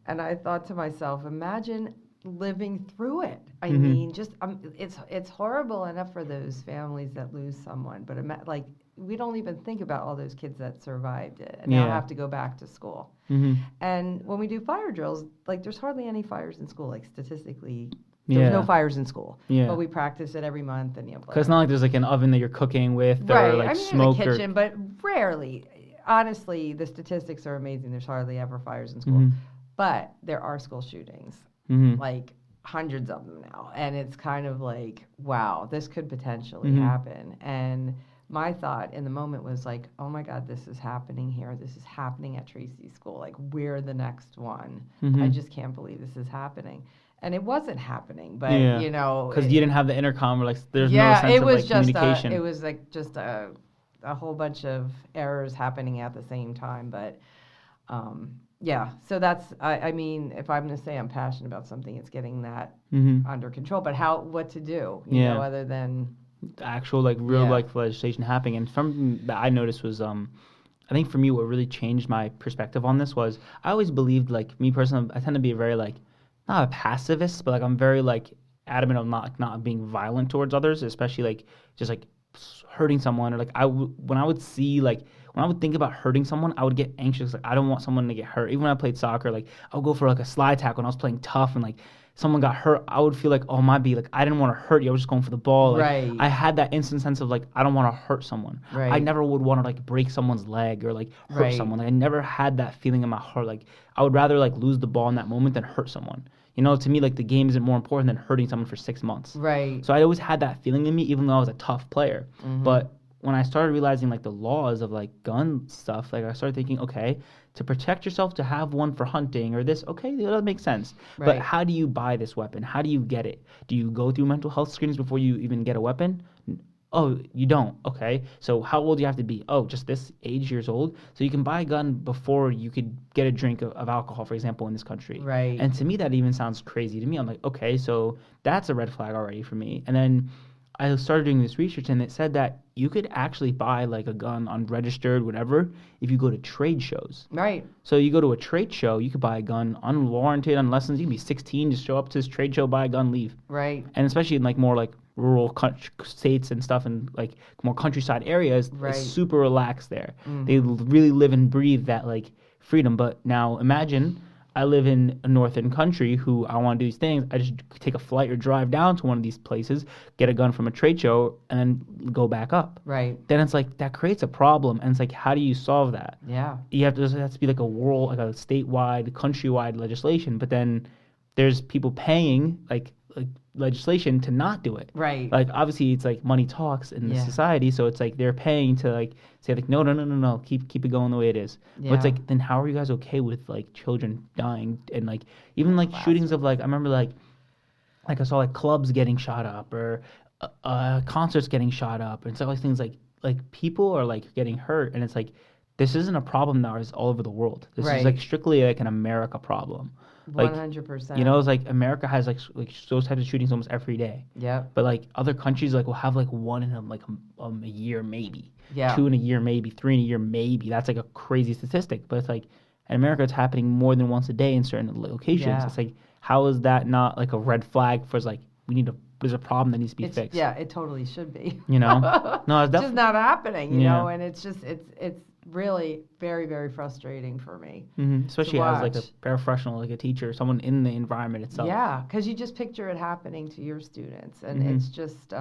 And I thought to myself, imagine living through it. I mean, just it's horrible enough for those families that lose someone, but like we don't even think about all those kids that survived it and now have to go back to school. And when we do fire drills, like there's hardly any fires in school. Like statistically, there's no fires in school. But we practice it every month, and because it's not like there's like an oven that you're cooking with or like smoke in the kitchen, but rarely. Honestly, the statistics are amazing. There's hardly ever fires in school, but there are school shootings. Like hundreds of them now, and it's kind of like, wow, this could potentially happen. And my thought in the moment was like, oh my God, this is happening here. This is happening at Tracy's school. Like, we're the next one. I just can't believe this is happening. And it wasn't happening, but you know, because you didn't have the intercom, or like there's no sense of like communication. It was like just a whole bunch of errors happening at the same time, but. So that's, I mean, if I'm going to say I'm passionate about something, it's getting that under control. But what to do, you know, other than actual like real life legislation happening. And something that I noticed was, I think for me, what really changed my perspective on this was I always believed, like me personally, I tend to be very like not a pacifist, but like I'm very like adamant of not being violent towards others, especially like just like hurting someone, or like when I would think about hurting someone, I would get anxious. Like I don't want someone to get hurt. Even when I played soccer, like I would go for like a slide tackle when I was playing tough, and like someone got hurt, I would feel like, oh my be like I didn't want to hurt you. I was just going for the ball. Like, I had that instant sense of like I don't want to hurt someone. I never would want to like break someone's leg or like hurt someone. Like I never had that feeling in my heart. Like I would rather like lose the ball in that moment than hurt someone. You know, to me, like the game isn't more important than hurting someone for 6 months. So I always had that feeling in me, even though I was a tough player. But when I started realizing like the laws of like gun stuff, like I started thinking, okay, to protect yourself, to have one for hunting or this, okay, that makes sense. But how do you buy this weapon? How do you get it? Do you go through mental health screenings before you even get a weapon? Oh, you don't. Okay. So how old do you have to be? Oh, just this age, years old. So you can buy a gun before you could get a drink of alcohol, for example, in this country. And to me, that even sounds crazy to me. I'm like, okay, so that's a red flag already for me. And then I started doing this research, and it said that you could actually buy like a gun unregistered, whatever, if you go to trade shows. So you go to a trade show, you could buy a gun unwarranted, unlicensed. You can be 16, just show up to this trade show, buy a gun, leave. And especially in like more like rural states and stuff, and like more countryside areas, it's super relaxed there. They really live and breathe that like freedom. But now imagine I live in a northern country who I want to do these things. I just take a flight or drive down to one of these places, get a gun from a trade show, and then go back up. Then it's like that creates a problem, and it's like, how do you solve that? You have to be like a world, like a statewide, countrywide legislation. But then there's people paying like legislation to not do it. Like obviously it's like money talks in the society, so it's like they're paying to like say like no, keep it going the way it is. But it's like, then how are you guys okay with like children dying and like even like shootings of like I remember like I saw like clubs getting shot up or concerts getting shot up and stuff like things like people are like getting hurt, and it's like this isn't a problem that is all over the world. This is like strictly like an America problem. Like 100%. You know, it's like America has like those types of shootings almost every day. But like other countries like will have like one in a year maybe. 2 in a year maybe, 3 in a year maybe. That's like a crazy statistic. But it's like in America it's happening more than once a day in certain locations. It's like, how is that not like a red flag for like there's a problem that needs to be fixed? Yeah, it totally should be. You know? No, it's just not happening, you know, and it's just it's really very, very frustrating for me. Especially as like a paraprofessional, like a teacher, someone in the environment itself. Because you just picture it happening to your students, and it's just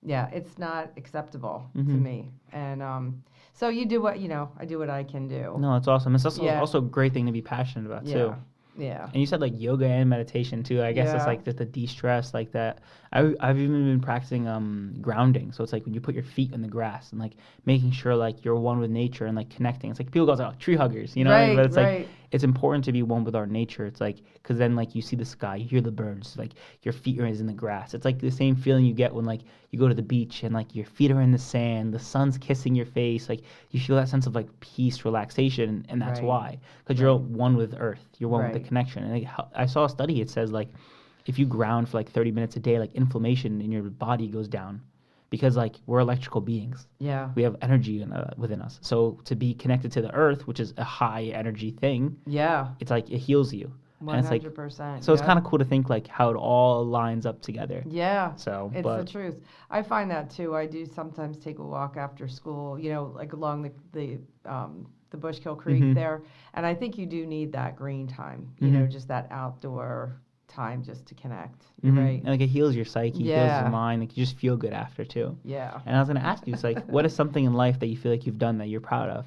it's not acceptable to me. And so you do what I do what I can do. No, it's awesome. It's also a great thing to be passionate about too. And you said like yoga and meditation too. I guess it's like just a de-stress like that. I've even been practicing grounding. So it's like when you put your feet in the grass and like making sure like you're one with nature and like connecting. It's like people go like tree huggers, you know? But it's like it's important to be one with our nature. It's like, because then like you see the sky, you hear the birds, like your feet are in the grass. It's like the same feeling you get when like you go to the beach and like your feet are in the sand, the sun's kissing your face, like you feel that sense of like peace, relaxation, and that's Right. why, because you're one with earth, you're one with the Right. connection. And like, I saw a study, it says like if you ground for like 30 minutes a day, like inflammation in your body goes down, because like we're electrical beings. Yeah. We have energy within us. So to be connected to the earth, which is a high energy thing, Yeah. it's like it heals you. And it's like 100%. so it's kind of cool to think like how it all lines up together. Yeah. So It's but the truth. I find that too. I do sometimes take a walk after school, like along the Bushkill Creek there. And I think you do need that green time, just that outdoor time just to connect. You're right. And like it heals your psyche, heals your mind, like you just feel good after too. Yeah. And I was gonna ask you, it's like what is something in life that you feel like you've done that you're proud of?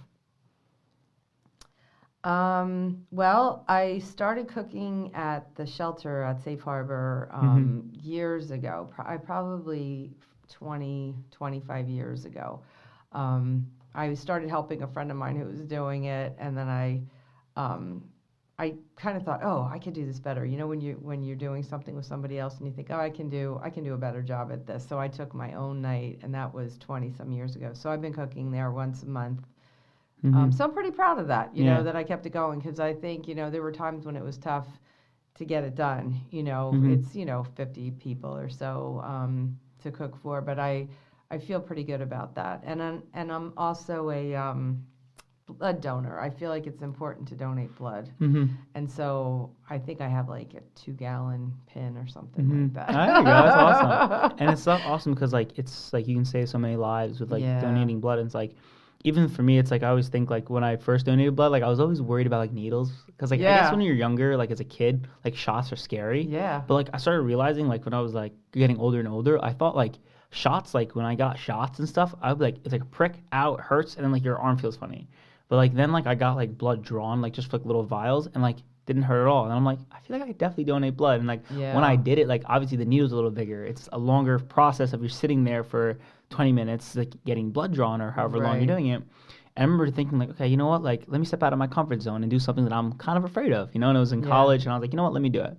Well, I started cooking at the shelter at Safe Harbor years ago. Probably 25 years ago. I started helping a friend of mine who was doing it, and then I kind of thought, oh, I could do this better. When you're doing something with somebody else and you think, oh, I can do a better job at this. So I took my own night, and that was 20 some years ago. So I've been cooking there once a month. So I'm pretty proud of that, that I kept it going, because I think, there were times when it was tough to get it done. It's, 50 people or so to cook for, but I feel pretty good about that. And I'm also a blood donor. I feel like it's important to donate blood. And so I think I have like a 2-gallon pin or something like that. There you go. That's awesome. And it's so awesome because like it's like you can save so many lives with like donating blood. And it's like, even for me, it's like I always think like when I first donated blood, like I was always worried about like needles, because like I guess when you're younger, like as a kid, like shots are scary. Yeah. But like I started realizing like when I was like getting older and older, I thought like shots, like when I got shots and stuff, I would be like, it's like a prick, ow, it hurts, and then like your arm feels funny. But like then like I got like blood drawn, like just like little vials, and like didn't hurt at all. And I'm like, I feel like I could definitely donate blood. And like when I did it, like obviously the needle's a little bigger. It's a longer process of you're sitting there for 20 minutes, like getting blood drawn or however long you're doing it. And I remember thinking like, okay, you know what? Like, let me step out of my comfort zone and do something that I'm kind of afraid of, And I was in college, and I was like, you know what? Let me do it.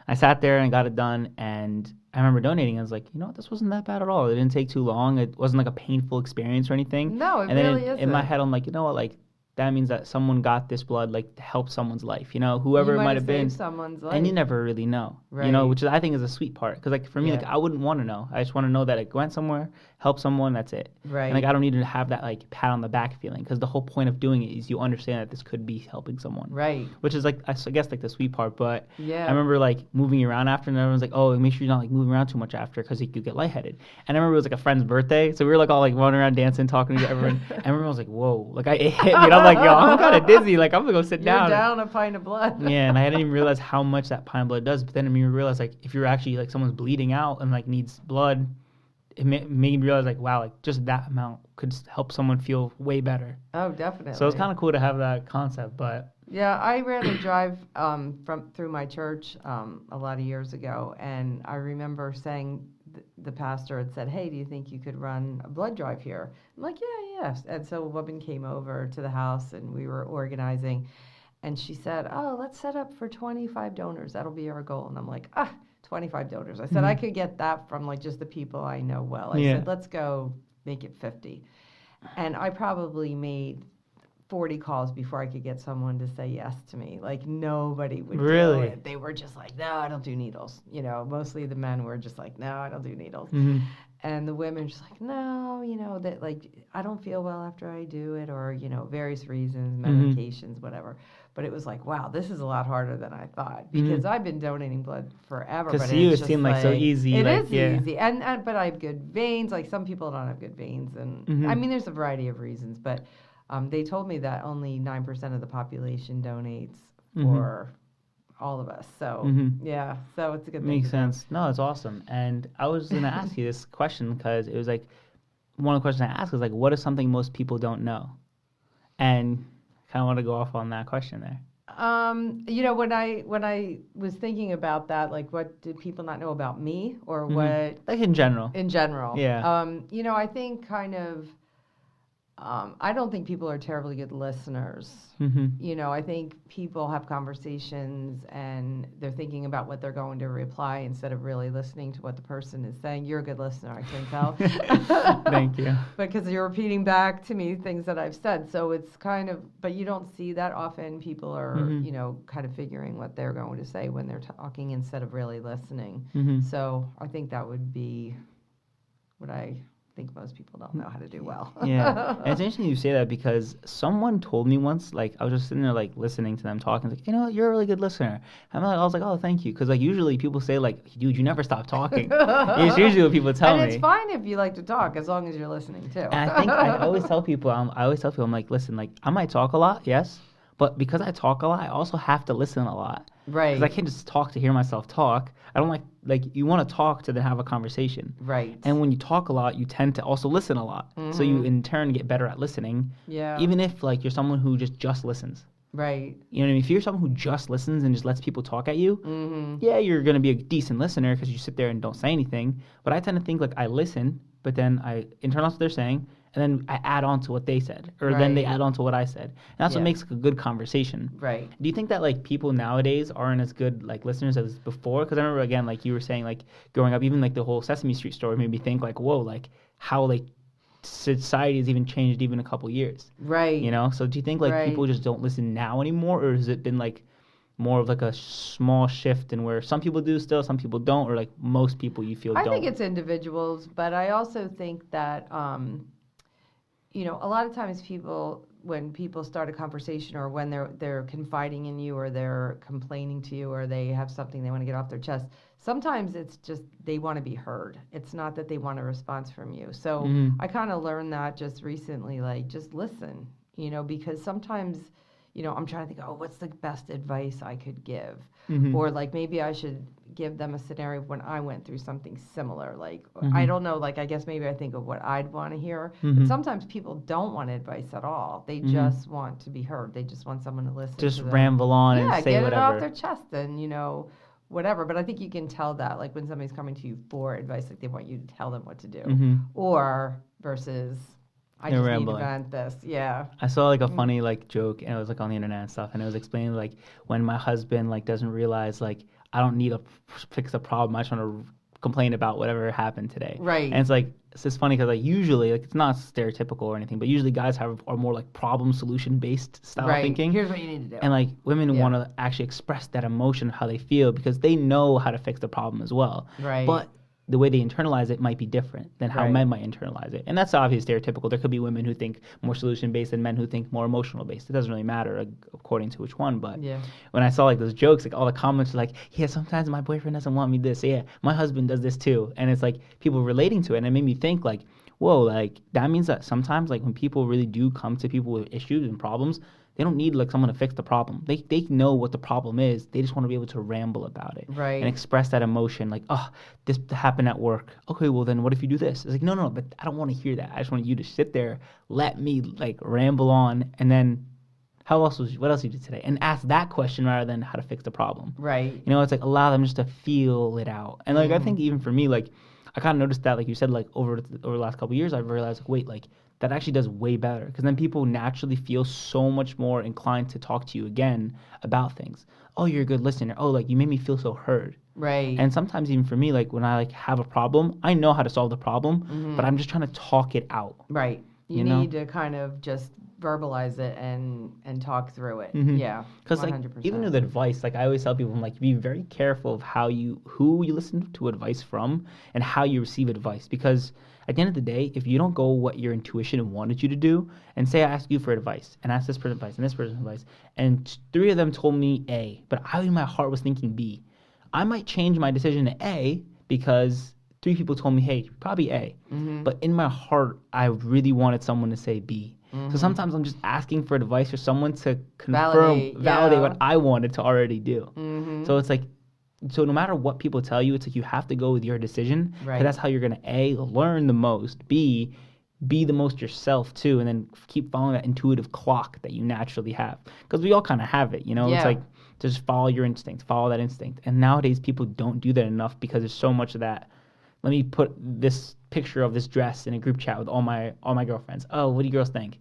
I sat there and got it done, and I remember donating. I was like, you know what? This wasn't that bad at all. It didn't take too long. It wasn't like a painful experience or anything. No, it and then really isn't. In my head, I'm like, you know what? Like, that means that someone got this blood like to help someone's life, whoever it might have been. Someone's life. And you never really know, which is, I think is a sweet part. Because like for me, like I wouldn't want to know. I just want to know that it went somewhere, helped someone, that's it. Right. And like I don't need to have that like pat on the back feeling, because the whole point of doing it is you understand that this could be helping someone. Right. Which is like I guess like the sweet part. But I remember like moving around after, and everyone's like, oh, make sure you're not like moving around too much after, because you could get lightheaded. And I remember it was like a friend's birthday, so we were like all like running around dancing, talking to everyone. And everyone was like, whoa, like it hit me. And I'm like, yo, I'm kind of dizzy, like I'm gonna go sit down. You're down a pint of blood. Yeah, and I didn't even realize how much that pint of blood does. But then I made me realize like if you're actually like someone's bleeding out and like needs blood, it made me realize like wow, like just that amount could help someone feel way better. Oh, definitely. So it's kind of cool to have that concept. But yeah, I ran a drive through my church a lot of years ago, and I remember saying the pastor had said, hey, do you think you could run a blood drive here? I'm like, yes. And so a woman came over to the house, and we were organizing, and she said, oh, let's set up for 25 donors. That'll be our goal. And I'm like, 25 donors. I said, I could get that from like just the people I know well. I said, let's go make it 50. And I probably made 40 calls before I could get someone to say yes to me. Like nobody would do it. They were just like, no, I don't do needles. Mostly the men were just like, no, I don't do needles. And the women just like, no, that like I don't feel well after I do it, or various reasons, medications, whatever. But it was like, wow, this is a lot harder than I thought, because I've been donating blood forever. Because to you it seemed like so easy. It is easy, and but I have good veins. Like some people don't have good veins, and I mean there's a variety of reasons, but. They told me that only 9% of the population donates for all of us. So, so it's a good thing. Makes sense. No, it's awesome. And I was going to ask you this question, because it was like, one of the questions I asked was like, what is something most people don't know? And I kind of want to go off on that question there. When I was thinking about that, like what did people not know about me, or what? Like in general. In general. Yeah. I think kind of... I don't think people are terribly good listeners. You know, I think people have conversations and they're thinking about what they're going to reply instead of really listening to what the person is saying. You're a good listener, I can tell. Thank you. Because you're repeating back to me things that I've said. So it's kind of, but you don't see that often. People are, you know, kind of figuring what they're going to say when they're talking instead of really listening. So I think that would be what I think most people don't know how to do well. Yeah, and it's interesting you say that because someone told me once, like, I was just sitting there, like, listening to them talk, and like, you know, you're a really good listener. And I was like, oh, thank you, because, like, usually people say, like, dude, you never stop talking. It's usually what people tell me. And it's fine if you like to talk, as long as you're listening, too. And I think I always tell people, I'm like, listen, like, I might talk a lot, yes, but because I talk a lot, I also have to listen a lot. Right. Because I can't just talk to hear myself talk. I don't like you want to talk to then have a conversation. Right. And when you talk a lot, you tend to also listen a lot. So you in turn get better at listening. Yeah. Even if like you're someone who just listens. Right. You know what I mean? If you're someone who just listens and just lets people talk at you, yeah, you're going to be a decent listener because you sit there and don't say anything. But I tend to think like I listen, but then I internalize what they're saying, and then I add on to what they said, or then they add on to what I said. And that's what makes a good conversation. Right. Do you think that like people nowadays aren't as good like listeners as before? Because I remember again, like you were saying, like growing up, even like the whole Sesame Street story made me think like, whoa, like how like society has even changed even a couple years. Right. You know? So do you think like people just don't listen now anymore, or has it been like more of like a small shift in where some people do still, some people don't, or like most people you feel don't? I think it's individuals, but I also think that you know, a lot of times people, when people start a conversation or when they're confiding in you or they're complaining to you or they have something they want to get off their chest, sometimes it's just they want to be heard. It's not that they want a response from you. So I kind of learned that just recently, like just listen, you know, because sometimes, you know, I'm trying to think, oh, what's the best advice I could give? Or like maybe I should give them a scenario when I went through something similar. Like, I don't know, like I guess maybe I think of what I'd want to hear. But sometimes people don't want advice at all. They just want to be heard. They just want someone to listen just to them. ramble on and say get whatever. it off their chest and, you know, whatever. But I think you can tell that, like when somebody's coming to you for advice, like they want you to tell them what to do. Or versus... I just need to vent this. Yeah. I saw like a funny like joke, and it was like on the internet and stuff, and it was explaining like when my husband like doesn't realize like I don't need to fix the problem. I just want to complain about whatever happened today. Right. And it's like it's just funny because like usually like it's not stereotypical or anything, but usually guys are more like problem solution based style thinking. Here's what you need to do. And like women want to actually express that emotion, how they feel, because they know how to fix the problem as well. Right. But the way they internalize it might be different than how men might internalize it. And that's obviously stereotypical. There could be women who think more solution-based and men who think more emotional-based. It doesn't really matter according to which one. But when I saw like those jokes, like all the comments are like, yeah, sometimes my boyfriend doesn't want me this. Yeah, my husband does this too. And it's like people relating to it. And it made me think like, whoa, like that means that sometimes like when people really do come to people with issues and problems, they don't need like someone to fix the problem. They know what the problem is. They just want to be able to ramble about it and express that emotion. Like, oh, this happened at work. Okay, well then what if you do this? It's like, no, but I don't want to hear that. I just want you to sit there, let me like ramble on, and then what else you did today? And ask that question rather than how to fix the problem. Right. You know, it's like allow them just to feel it out. And like I think even for me, like I kind of noticed that, like you said, like over the last couple of years, I've realized like wait, like that actually does way better because then people naturally feel so much more inclined to talk to you again about things. Oh, you're a good listener. Oh, like you made me feel so heard. Right. And sometimes even for me, like when I like have a problem, I know how to solve the problem, but I'm just trying to talk it out. Right. You need to kind of just verbalize it and talk through it. Yeah. Because like even with advice, like I always tell people, I'm like, be very careful of who you listen to advice from and how you receive advice. Because at the end of the day, if you don't go what your intuition wanted you to do, and say I ask you for advice, and ask this person advice, and this person advice, and 3 of them told me A, but I in my heart was thinking B, I might change my decision to A because 3 people told me, hey, probably A. But in my heart, I really wanted someone to say B. So sometimes I'm just asking for advice for someone to validate what I wanted to already do. So it's like, so no matter what people tell you, it's like you have to go with your decision. Because that's how you're going to A, learn the most, B, be the most yourself too, and then keep following that intuitive clock that you naturally have. Because we all kind of have it, you know? It's like just follow your instinct, follow that instinct. And nowadays people don't do that enough because there's so much of that let me put this picture of this dress in a group chat with all my girlfriends. Oh, what do you girls think?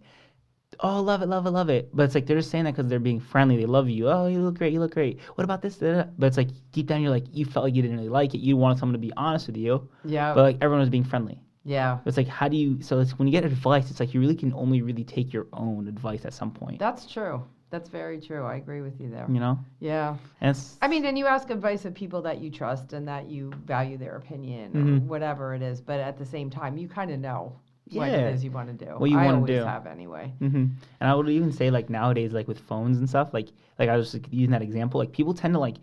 Oh, love it, love it, love it. But it's like they're just saying that because they're being friendly. They love you. Oh, you look great, you look great. What about this? Da, da, da. But it's like deep down, you're like, you felt like you didn't really like it. You wanted someone to be honest with you. Yeah. But like everyone was being friendly. Yeah. It's like, how do you, so it's when you get advice, it's like you really can only really take your own advice at some point. That's true. That's very true. I agree with you there. You know? Yeah. And I mean, and you ask advice of people that you trust and that you value their opinion or whatever it is. But at the same time, you kind of know what it is you want to do. What you want to do. I always have anyway. And I would even say, like, nowadays, like, with phones and stuff, like I was like, using that example, like, people tend to, like,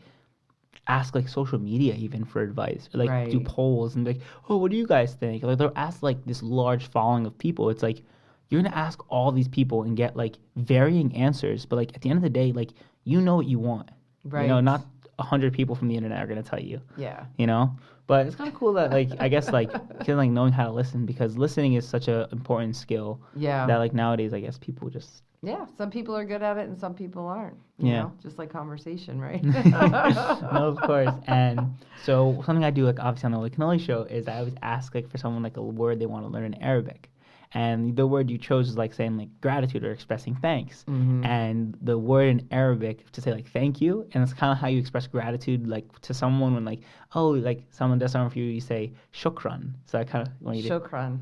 ask, like, social media even for advice. Or, like, do polls and, like, oh, what do you guys think? Like, they'll ask, like, this large following of people. It's like, you're going to ask all these people and get, like, varying answers. But, like, at the end of the day, like, you know what you want. Right. You know, not 100 people from the internet are going to tell you. Yeah. You know? But it's kind of cool that, like, I guess, like, kind of, like, knowing how to listen, because listening is such an important skill. Yeah. That, like, nowadays, I guess people just... Yeah, some people are good at it and some people aren't. You know? Just like conversation, right? No, of course. And so something I do, like, obviously on the Oly Kanoli Show is I always ask, like, for someone, like, a word they want to learn in Arabic. And the word you chose is like saying like gratitude or expressing thanks. And the word in Arabic to say like thank you, and it's kind of how you express gratitude like to someone when like, oh, like someone does something for you, you say shukran. So I kind of when you shukran,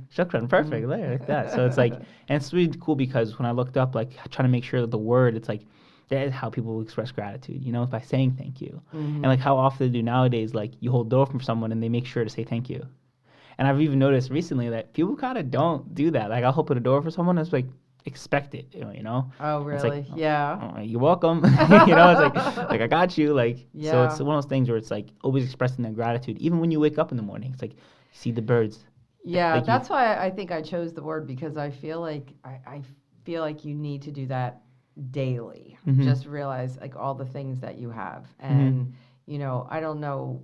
perfect, like that. So it's like, and it's really cool because when I looked up like trying to make sure that the word, it's like that is how people express gratitude, you know, by saying thank you. And like how often they do nowadays, like you hold the door for someone and they make sure to say thank you. And I've even noticed recently that people kind of don't do that. Like, I'll open a door for someone, it's like, expect it, you know? Oh, really? It's like, yeah. Oh, you're welcome. You know, it's like, I got you. Like, so it's one of those things where it's like always expressing that gratitude. Even when you wake up in the morning, it's like, you see the birds. Yeah, like that's why I think I chose the word, because I feel like I feel like you need to do that daily. Just realize like all the things that you have. And, you know, I don't know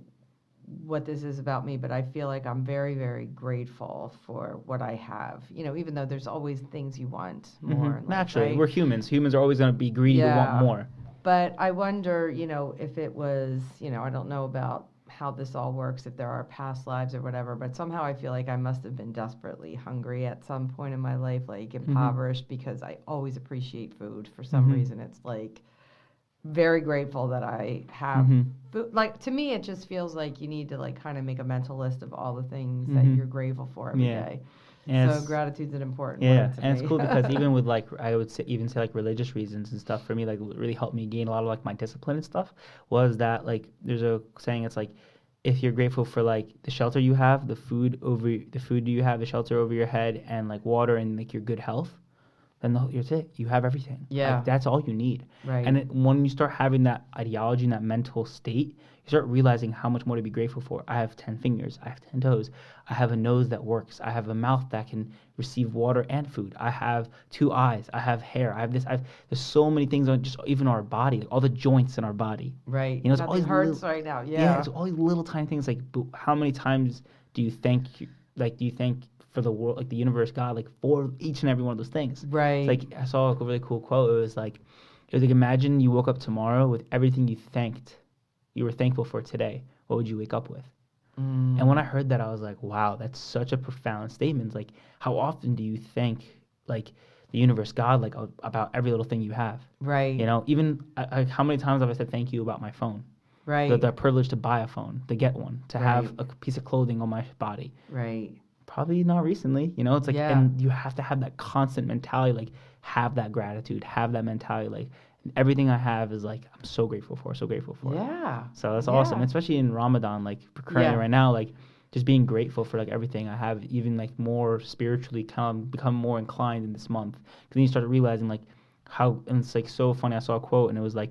what this is about me, but I feel like I'm very, very grateful for what I have. You know, even though there's always things you want more. Naturally, right? We're humans. Humans are always going to be greedy to want more. But I wonder, you know, if it was, you know, I don't know about how this all works, if there are past lives or whatever, but somehow I feel like I must have been desperately hungry at some point in my life, like impoverished, because I always appreciate food. For some reason, it's like very grateful that I have food. Like, to me, it just feels like you need to like kind of make a mental list of all the things that you're grateful for every day. And so gratitude's an important word to me. And it's cool because even with like, I would say, even say like religious reasons and stuff, for me, like really helped me gain a lot of like my discipline and stuff, was that like, there's a saying, it's like, if you're grateful for like the shelter you have, the food you have, the shelter over your head, and like water and like your good health, then that's it. You have everything. Yeah. Like, that's all you need. Right. And when you start having that ideology and that mental state, you start realizing how much more to be grateful for. I have 10 fingers. I have 10 toes. I have a nose that works. I have a mouth that can receive water and food. I have 2 eyes. I have hair. I have this. There's so many things on just even our body, like all the joints in our body. Right. You know, nothing hurts right now. Yeah. It's all these little tiny things. Like, how many times do you thank for the world, like the universe, God, like for each and every one of those things? Right. It's like, I saw like a really cool quote. It was like imagine you woke up tomorrow with everything you were thankful for today. What would you wake up with? And when I heard that, I was like, wow, that's such a profound statement. It's like, how often do you thank like the universe, God, like about every little thing you have? Right. You know, even how many times have I said thank you about my phone? Right. The privilege to buy a phone, to get one, to have a piece of clothing on my body. Right. Probably not recently, you know. It's like, and you have to have that constant mentality, like have that gratitude, have that mentality, like everything I have is like I'm so grateful for. Yeah. So that's awesome, especially in Ramadan, like currently right now, like just being grateful for like everything I have, even like more spiritually become more inclined in this month. Because then you start realizing like how, and it's like so funny. I saw a quote and it was like,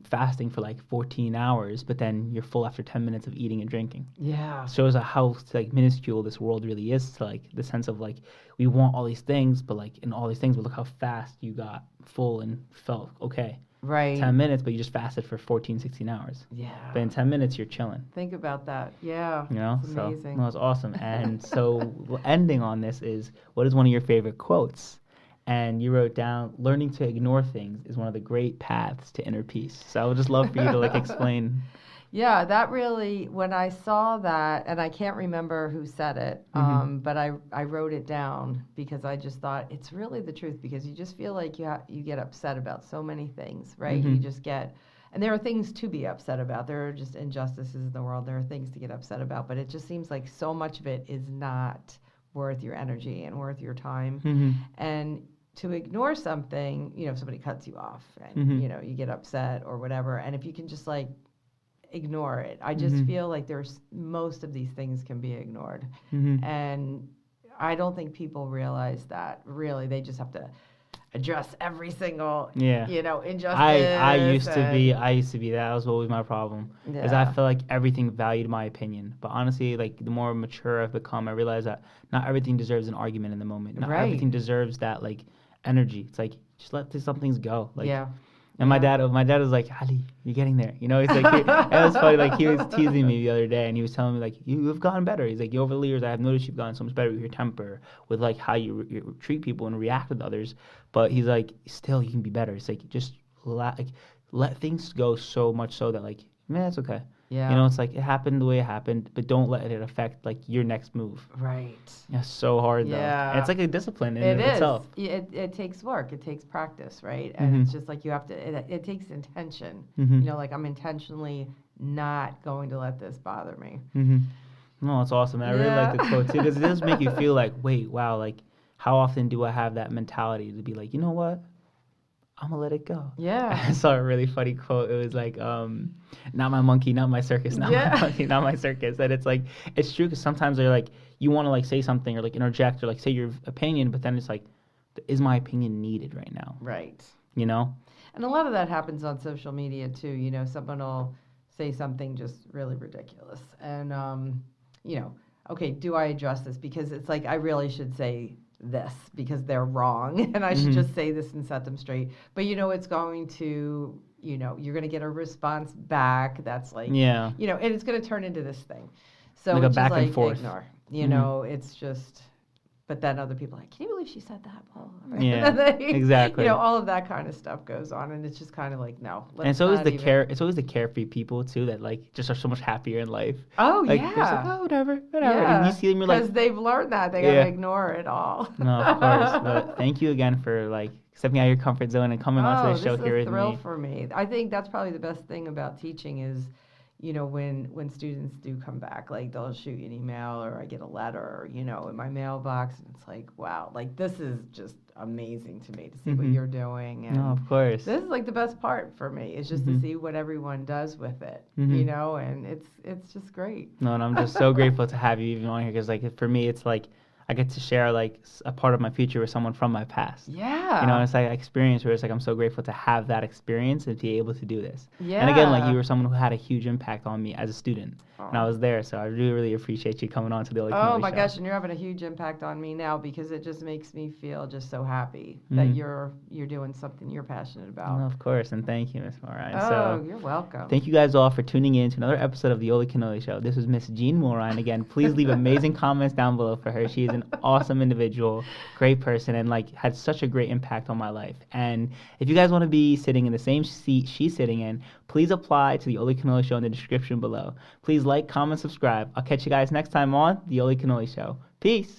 fasting for like 14 hours, but then you're full after 10 minutes of eating and drinking. Yeah. Shows how like minuscule this world really is, to like the sense of like we want all these things, but like in all these things, but look how fast you got full and felt okay. Right. 10 minutes, but you just fasted for 14, 16 hours. Yeah. But in 10 minutes, you're chilling. Think about that. Yeah. You know? It's amazing. So, no, it's awesome. And so ending on this is, what is one of your favorite quotes? And you wrote down, learning to ignore things is one of the great paths to inner peace. So I would just love for you to like explain. Yeah, that really, when I saw that, and I can't remember who said it, but I wrote it down because I just thought it's really the truth, because you just feel like you get upset about so many things, right? You just get, and there are things to be upset about. There are just injustices in the world. There are things to get upset about, but it just seems like so much of it is not worth your energy and worth your time. And to ignore something, if somebody cuts you off and, you get upset or whatever, and if you can just like ignore it. I just feel like there's most of these things can be ignored. And I don't think people realize that really they just have to address every single injustice. I used to be that was always my problem, because I felt like everything valued my opinion. But honestly, like the more mature I've become, I realize that not everything deserves an argument in the moment. Not everything deserves that like energy. It's like just let some things go. Like and my dad was like, Ali, you're getting there. He's like, it was funny. Like he was teasing me the other day, and he was telling me like, you've gotten better. He's like, over the years, I have noticed you've gotten so much better with your temper, with like how you treat people and react with others. But he's like, still, you can be better. It's like just let things go so much so that like, man, it's okay. Yeah. It's like it happened the way it happened, but don't let it affect like your next move. Right. It's so hard though. And it's like a discipline in itself. It takes work. It takes practice, right? And it's just like you have to. It takes intention. Like I'm intentionally not going to let this bother me. No, it's awesome. And I really like the quote too, because it does make you feel like, wait, wow, like how often do I have that mentality to be like, you know what? I'm gonna let it go. Yeah. I saw a really funny quote. It was like, not my monkey, not my circus, not my monkey, not my circus. And it's like, it's true, because sometimes they're like, you want to like say something or like interject or like say your opinion, but then it's like, is my opinion needed right now? Right. And a lot of that happens on social media too. Someone will say something just really ridiculous. And, okay, do I address this? Because it's like, I really should say this because they're wrong and I should just say this and set them straight. But it's going to, you're going to get a response back that's like, and it's going to turn into this thing. So like it's a back just and forth. Ignore, it's just, but then other people are like, can you believe she said that? Well, exactly. All of that kind of stuff goes on, and it's just kind of like, no. And it's always it's always the carefree people too that like just are so much happier in life. Oh like, yeah. They're just like, oh whatever. And you see them, you're like, because they've learned that they gotta ignore it all. No, of course. But thank you again for like stepping out of your comfort zone and coming onto the show here with me. This is a thrill for me. I think that's probably the best thing about teaching is, when students do come back, like they'll shoot you an email or I get a letter, in my mailbox, and it's like, wow, like this is just amazing to me to see what you're doing. And no, of course. This is like the best part for me is just to see what everyone does with it, and it's just great. No, and I'm just so grateful to have you even on here, because like for me, it's like I get to share like a part of my future with someone from my past. Yeah. It's like an experience where it's like I'm so grateful to have that experience and be able to do this. Yeah. And again, like you were someone who had a huge impact on me as a student. And I was there, so I really, really appreciate you coming on to the Oly Kanoli Show. Oh my gosh, and you're having a huge impact on me now, because it just makes me feel just so happy that you're doing something you're passionate about. Well, of course, and thank you, Miss Mulrine. Oh, you're welcome. Thank you guys all for tuning in to another episode of the Oly Kanoli Show. This was Miss Jean Mulrine. Again, please leave amazing comments down below for her. She is an awesome individual, great person, and like had such a great impact on my life. And if you guys want to be sitting in the same seat she's sitting in, please apply to the Oly Kanoli Show in the description below. Please like, comment, subscribe. I'll catch you guys next time on the Oly Kanoli Show. Peace.